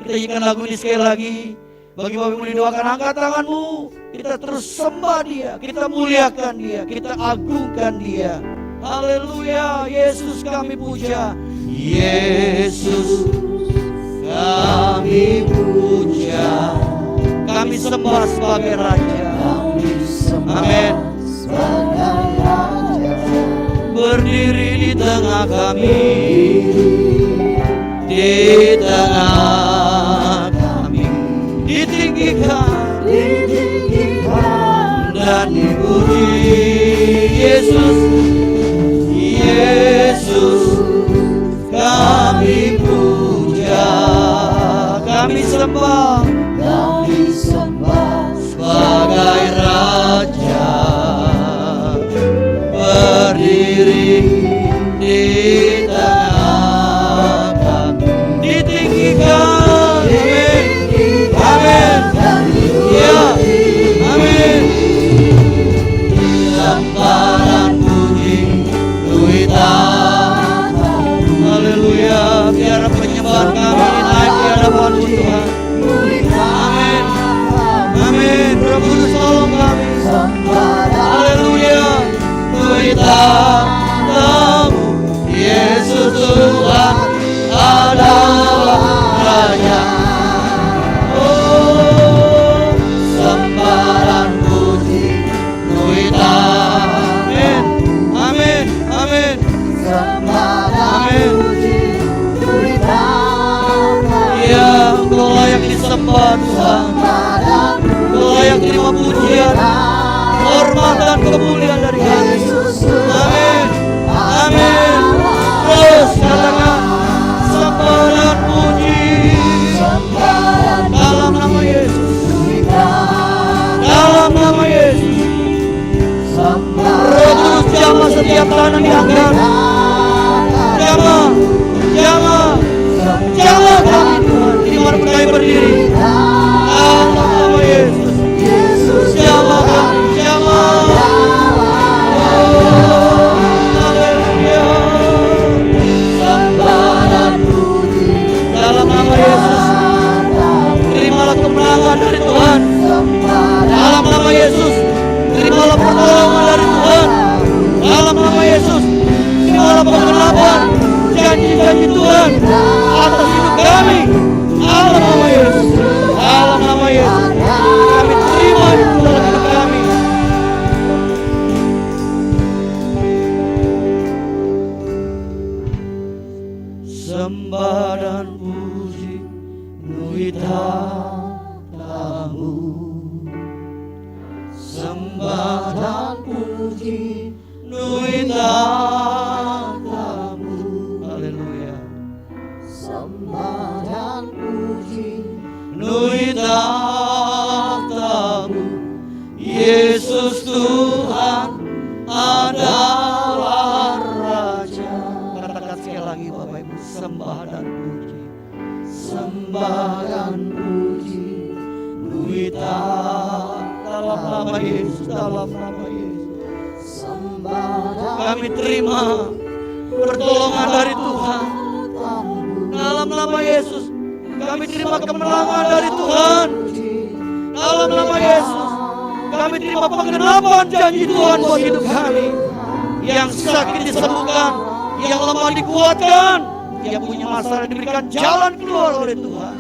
Kita nyanyikan lagu ini sekali lagi. Bagi Bapak Ibu didoakan, angkat tanganmu. Kita terus sembah Dia, kita muliakan Dia, kita agungkan Dia. Haleluya, Yesus kami puja. Yesus kami puja, kami sembah sebagai Raja. Amin. Berdiri di tengah kami, di tengah kami, ditinggikan dan dipuji. Yesus, Yesus kami puja, kami sembah sebagai Raja, berdiri di tengah kami, ditinggikan. Amin, amin, ya, amin. Sembah dan puji Tuhan. Haleluya, biar penyembahan kami naik di hadapan-Mu Tuhan. Amin, amin. Roh Kudus tolong kami. Haleluya, Tuhan kamu. Yesus Tuhan adalah Raja. Oh, sembah dan puji Tuhan. Amin, amin, amin. Amin. Ya, Engkau layak disembah Tuhan. Engkau layak terima pujian, hormat dan kemuliaan dari kami. Amin, amin. Terus katakan, sembah dan setiap tangan diangkat. Jamah kami Tuhan, dimanapun kami berdiri. Dalam nama Yesus. Jamah kami, jamah. Haleluya. Dalam nama Yesus, terimalah kemenangan dari Tuhan. Dalam nama Yesus, terimalah pertolongan dari Tuhan. Dalam nama Yesus, terimalah penggenapan janji-janji Tuhan atas hidup kami. Dalam nama Yesus, dalam nama Yesus, kami terima itu dalam hidup kami. Sembah dan puji nuita tamu. Sembah dan puji nuita tamu. Haleluya. Sembah dan puji nuita tamu. Yesus Tuhan adalah Raja. Katakan sekali lagi Bapak Ibu, sembah dan puji. Sembah dan puji nuita dalam nama Yesus, dalam nama Yesus. Kami terima pertolongan dari Tuhan. Dalam nama Yesus, kami terima kemenangan dari Tuhan. Dalam nama Yesus, kami terima penggenapan janji Tuhan buat hidup kami. Yang sakit disembuhkan, yang lemah dikuatkan, yang punya masalah diberikan jalan keluar oleh Tuhan.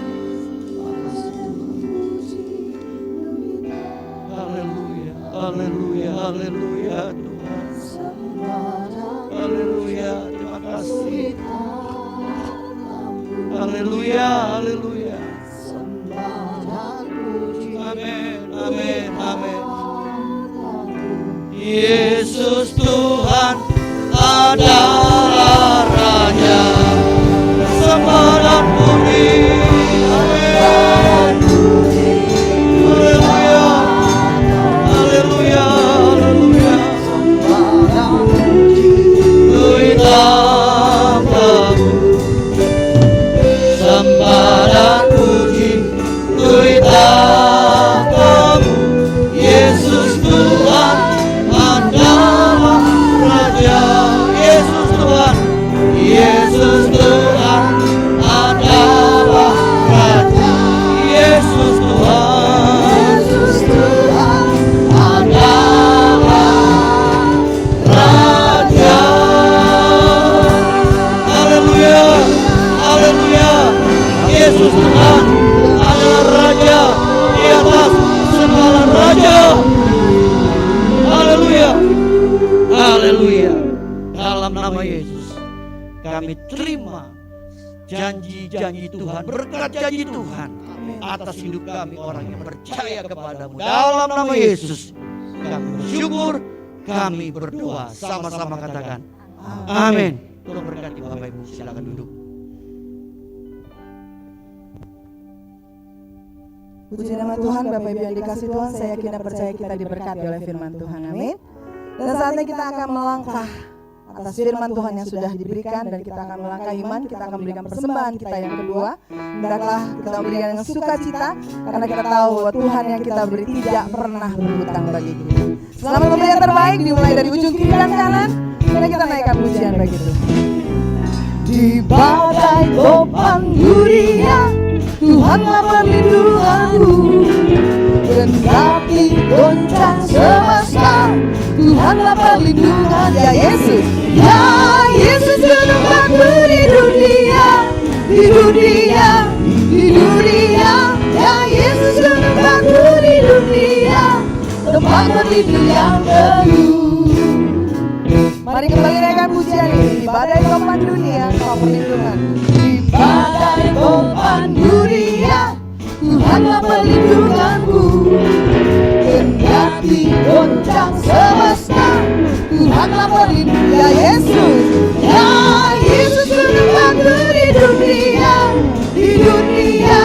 Haleluya, haleluya, haleluya Tuhan. Haleluya, terima kasih. Haleluya, haleluya. Amin, amin, amin. Yesus Tuhan adalah Raja. Sembah dan puji. Amin. Haleluya, haleluya, haleluya. Tuhan sembah dan puji Tuhan, Yesus Tuhan adalah Raja. Yesus Tuhan, Yesus Tuhan adalah Raja. Yesus Tuhan, Yesus Tuhan adalah Raja. Haleluya, haleluya. Yesus Tuhan adalah Raja di atas segala raja. Haleluya, haleluya. Dalam nama Yesus, kami terima janji-janji Tuhan, berkat janji Tuhan atas hidup kami orang yang percaya kepadamu. Dalam nama Yesus, kami bersyukur, kami berdoa. Sama-sama katakan amin. Tolong berkati Bapak Ibu, silakan duduk. Puji nama Tuhan, Bapak Ibu yang dikasih Tuhan, saya yakin dan percaya kita diberkati oleh firman Tuhan, amin. Dan saatnya kita akan melangkah atas firman Tuhan yang sudah diberikan, dan kita akan melangkah iman, kita akan memberikan persembahan kita yang kedua. Hendaklah kita memberikan dengan sukacita, karena kita tahu bahwa Tuhan yang kita beri tidak pernah berhutang bagi kita. Selamat memberi yang terbaik, dimulai dari ujung kiri dan kanan, dan kita naikkan pujian bagi Tuhan. Di badai topan dunia, Tuhanlah perlindunganku. Kendati goncang semesta, Tuhanlah perlindungan. Ya Yesus, ya Yesus gunung batu di dunia, di dunia, di dunia. Ya Yesus gunung batu di dunia, tempat berlindung yang teguh. Mari kembali naikkan pujian ini. Di badai topan dunia, Kau perlindungan. Di badai topan dunia, Tuhanlah perlindunganku. Kendati goncang semesta, Tuhanlah perlindungan. Ya Yesus, ya Yesus gunung batu di dunia, di dunia,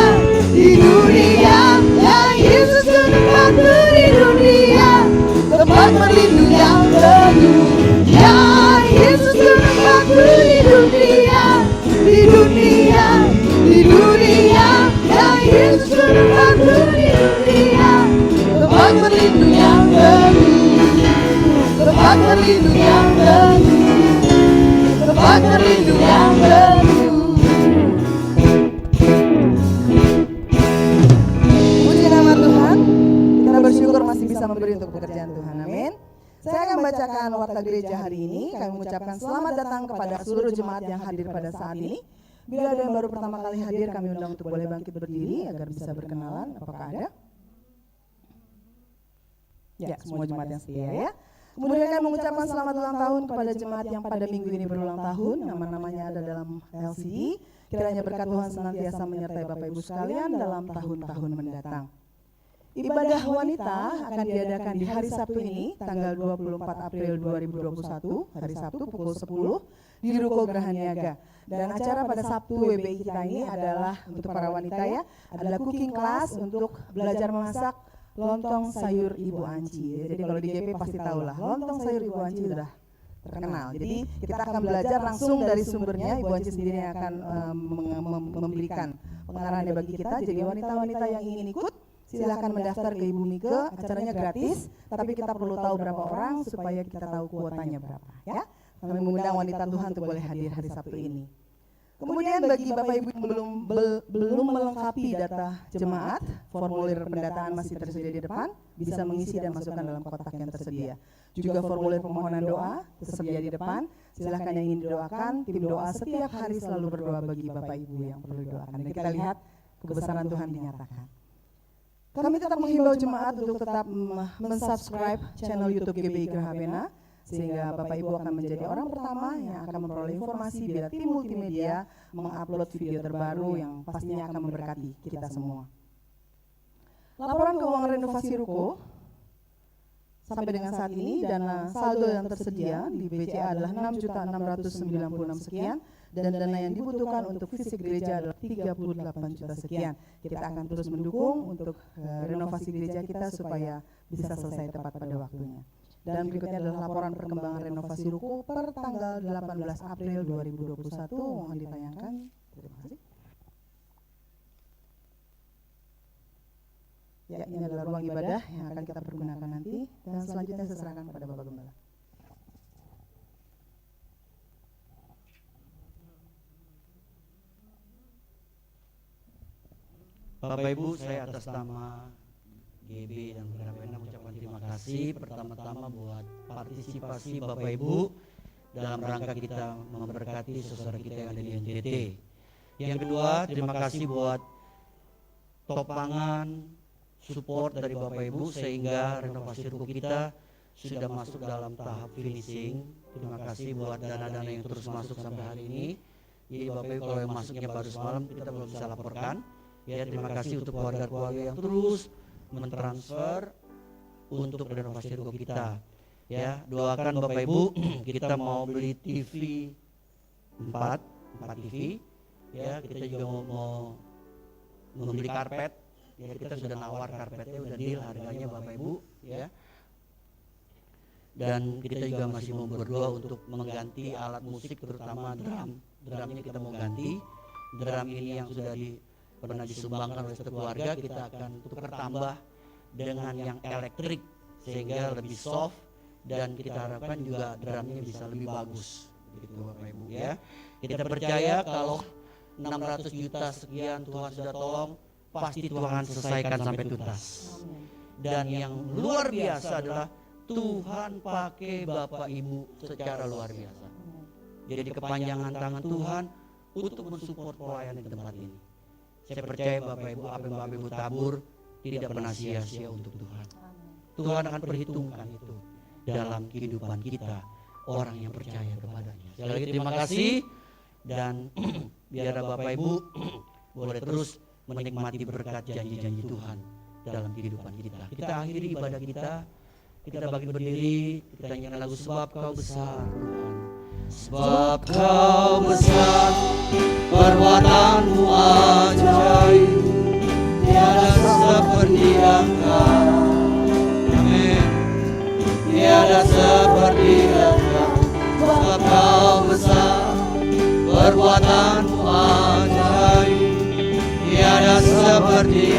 di dunia. Ya Yesus gunung batu di dunia, tempat berlindung yang teguh. Ya tempat berlindung yang teguh, tempat berlindung yang teguh, tempat berlindung yang teguh. Puji nama Tuhan, kita bersyukur masih bisa memberi untuk pekerjaan Tuhan, amin. Saya akan membacakan warta gereja hari ini. Kami mengucapkan selamat datang kepada seluruh jemaat yang hadir pada saat ini. Bila ada yang baru pertama kali hadir, kami undang untuk boleh bangkit berdiri agar bisa berkenalan. Apakah ada? Ya, semua jemaat yang setia ya. Kemudian kami mengucapkan selamat ulang tahun kepada jemaat yang pada minggu ini berulang tahun. Nama-namanya ada dalam LCD. Kiranya berkat Tuhan senantiasa menyertai Bapak Ibu sekalian dalam tahun-tahun mendatang. Ibadah wanita akan diadakan di hari Sabtu ini, tanggal 24 April 2021, hari Sabtu pukul 10 di Ruko Geraha Niaga. Dan acara pada Sabtu WBI kita ini adalah untuk para wanita ya, adalah cooking class untuk belajar memasak lontong sayur Ibu Anci. Jadi kalau di GP pasti tahu lah, lontong sayur Ibu Anci sudah terkenal. Jadi kita akan belajar langsung dari sumbernya. Ibu Anci sendiri yang akan memberikan pengarahannya bagi kita. Jadi wanita-wanita yang ingin ikut, silahkan mendaftar ke Ibu Mike. Acaranya gratis, tapi kita perlu tahu berapa orang supaya kita tahu kuotanya berapa ya. Kami mengundang wanita Tuhan untuk boleh hadir hari Sabtu ini. Kemudian bagi Bapak Ibu yang belum melengkapi data jemaat, formulir pendataan masih tersedia di depan, bisa mengisi dan masukkan dalam kotak yang tersedia. Juga formulir permohonan doa tersedia di depan. Silahkan yang ingin didoakan, tim doa setiap hari selalu berdoa bagi Bapak Ibu yang perlu didoakan. Dan kita lihat kebesaran Tuhan dinyatakan. Kami tetap menghimbau jemaat untuk tetap mensubscribe channel YouTube GBI Geraha Pena, sehingga Bapak Ibu akan menjadi orang pertama yang akan memperoleh informasi bila tim multimedia mengupload video terbaru yang pastinya akan memberkati kita semua. Laporan keuangan renovasi ruko sampai dengan saat ini dana saldo yang tersedia di BCA adalah 6.696 sekian dan dana yang dibutuhkan untuk fisik gereja adalah 38 juta sekian. Kita akan terus mendukung untuk renovasi gereja kita supaya bisa selesai tepat pada waktunya. Dan berikutnya adalah laporan perkembangan renovasi ruko per tanggal 18 April 2021. Mohon ditayangkan. Terima kasih. Ya, ini adalah ruang ibadah yang akan kita pergunakan nanti. Dan selanjutnya saya serahkan kepada Bapak Gembala. Bapak Ibu, saya atas nama GB dan Geraha Pena mengucapkan terima kasih pertama-tama buat partisipasi Bapak Ibu dalam rangka kita memberkati saudara kita yang ada di NTT. Yang kedua, terima kasih buat topangan support dari Bapak Ibu sehingga renovasi ruko kita sudah masuk dalam tahap finishing. Terima kasih buat dana-dana yang terus masuk sampai hari ini. Jadi Bapak Ibu kalau yang masuknya baru semalam kita belum bisa laporkan. Ya, terima kasih untuk keluarga-keluarga yang terus mentransfer untuk renovasi ruko kita. Ya, doakan Bapak Ibu, kita mau beli TV 4 TV. Ya, kita juga mau membeli karpet. Ya, kita sudah nawar karpetnya, udah deal harganya Bapak Ibu, ya. Dan kita juga masih mau berdoa untuk mengganti alat musik terutama drum. Drumnya kita mau ganti. Drum ini yang sudah pernah disumbangkan oleh satu keluarga, kita akan tukar tambah dengan yang elektrik sehingga lebih soft dan kita harapkan juga drumnya bisa lebih bagus begitu Bapak Ibu ya. Kita percaya kalau 600 juta sekian Tuhan sudah tolong, pasti Tuhan selesaikan sampai tuntas. Dan yang luar biasa adalah Tuhan pakai Bapak Ibu secara luar biasa. Jadi kepanjangan tangan Tuhan untuk mensupport pelayanan di tempat ini. Saya percaya Bapak Ibu, apa yang Bapak Ibu tabur tidak pernah sia-sia untuk Tuhan. Tuhan akan perhitungkan itu dalam kehidupan kita, orang yang percaya kepadanya. Sekali lagi terima kasih dan biar Bapak Ibu boleh terus menikmati berkat janji-janji Tuhan dalam kehidupan kita. Kita akhiri ibadah kita bagi berdiri, kita nyanyikan lagu Sebab Kau Besar Tuhan. Sebab Kau besar, perbuatanmu ajaib, tiada seperti Engkau. Amin. Tiada seperti Engkau. Sebab Kau besar, perbuatanmu ajaib, tiada seperti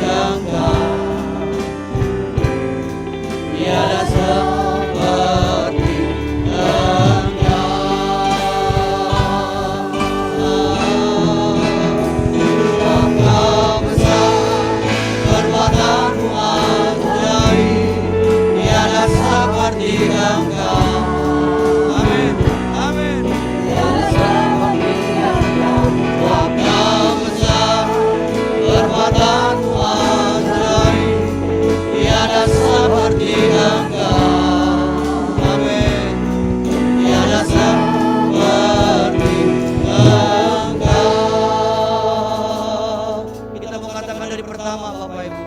bersama Bapak Ibu.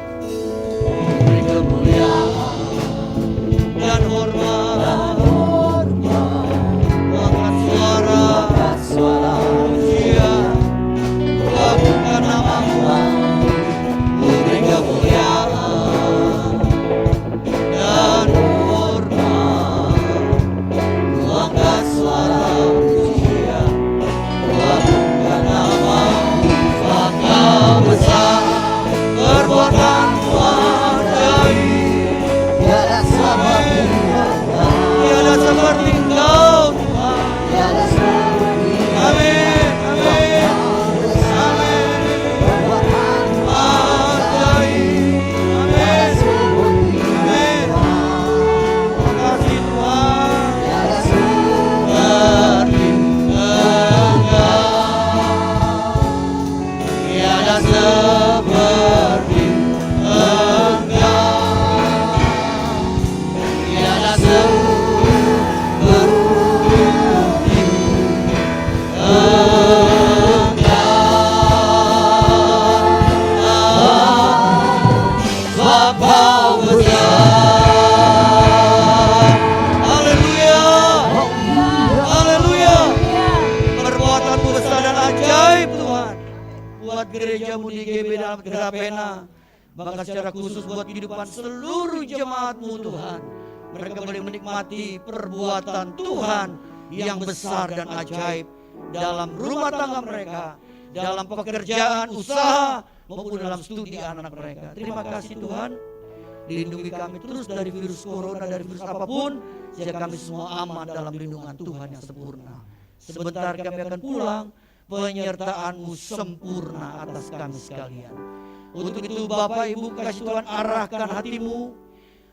Beri kemuliaan dan hormat. Angkat suara pujian, lakukan namamu. Beri kemuliaan dan hormat. Angkat suara pujian, lakukan namamu. Engkau besar, perbuatanmu ajaib. Tiada seperti Tiada seperti Engkau Tuhan. tiada seperti Amin, amin, amin. Ajaib, amin, amin. Kasih Tuhan. tiada Seperti Engkau, tiada seperti Engkau, tiada sebab Kau besar. Haleluya, haleluya. Perbuatanmu besar dan ajaib Tuhan. Buat gerejamu di GB dalam Gerapena, bahkan secara khusus buat kehidupan seluruh jemaatmu Tuhan. Mereka boleh menikmati perbuatan Tuhan yang besar dan ajaib dalam rumah tangga mereka, dalam pekerjaan, usaha, maupun dalam studi anak mereka. Terima kasih Tuhan. Lindungi kami terus dari virus corona, dari virus apapun, sehingga kami semua aman dalam lindungan Tuhan yang sempurna. Sebentar kami akan pulang, penyertaan-Mu sempurna atas kami sekalian. Untuk itu Bapak Ibu, kasih Tuhan arahkan hatimu.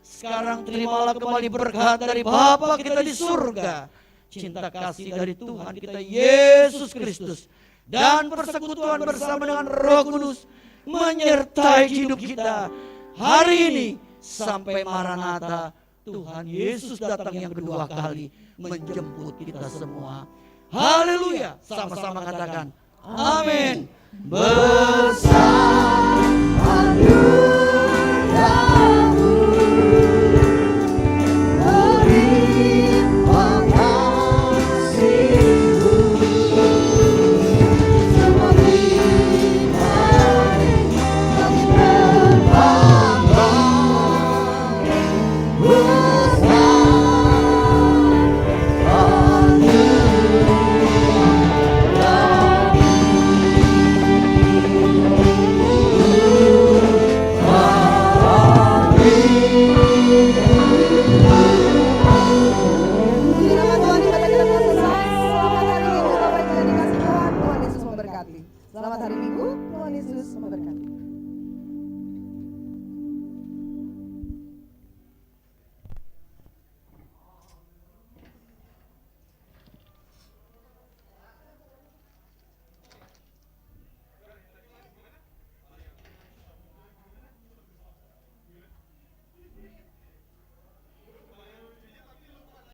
Sekarang terimalah kembali berkat dari Bapa kita di surga, cinta kasih dari Tuhan kita Yesus Kristus, dan persekutuan bersama dengan Roh Kudus menyertai hidup kita hari ini sampai Maranatha, Tuhan Yesus datang yang kedua kali menjemput kita semua. Haleluya, sama-sama katakan amin.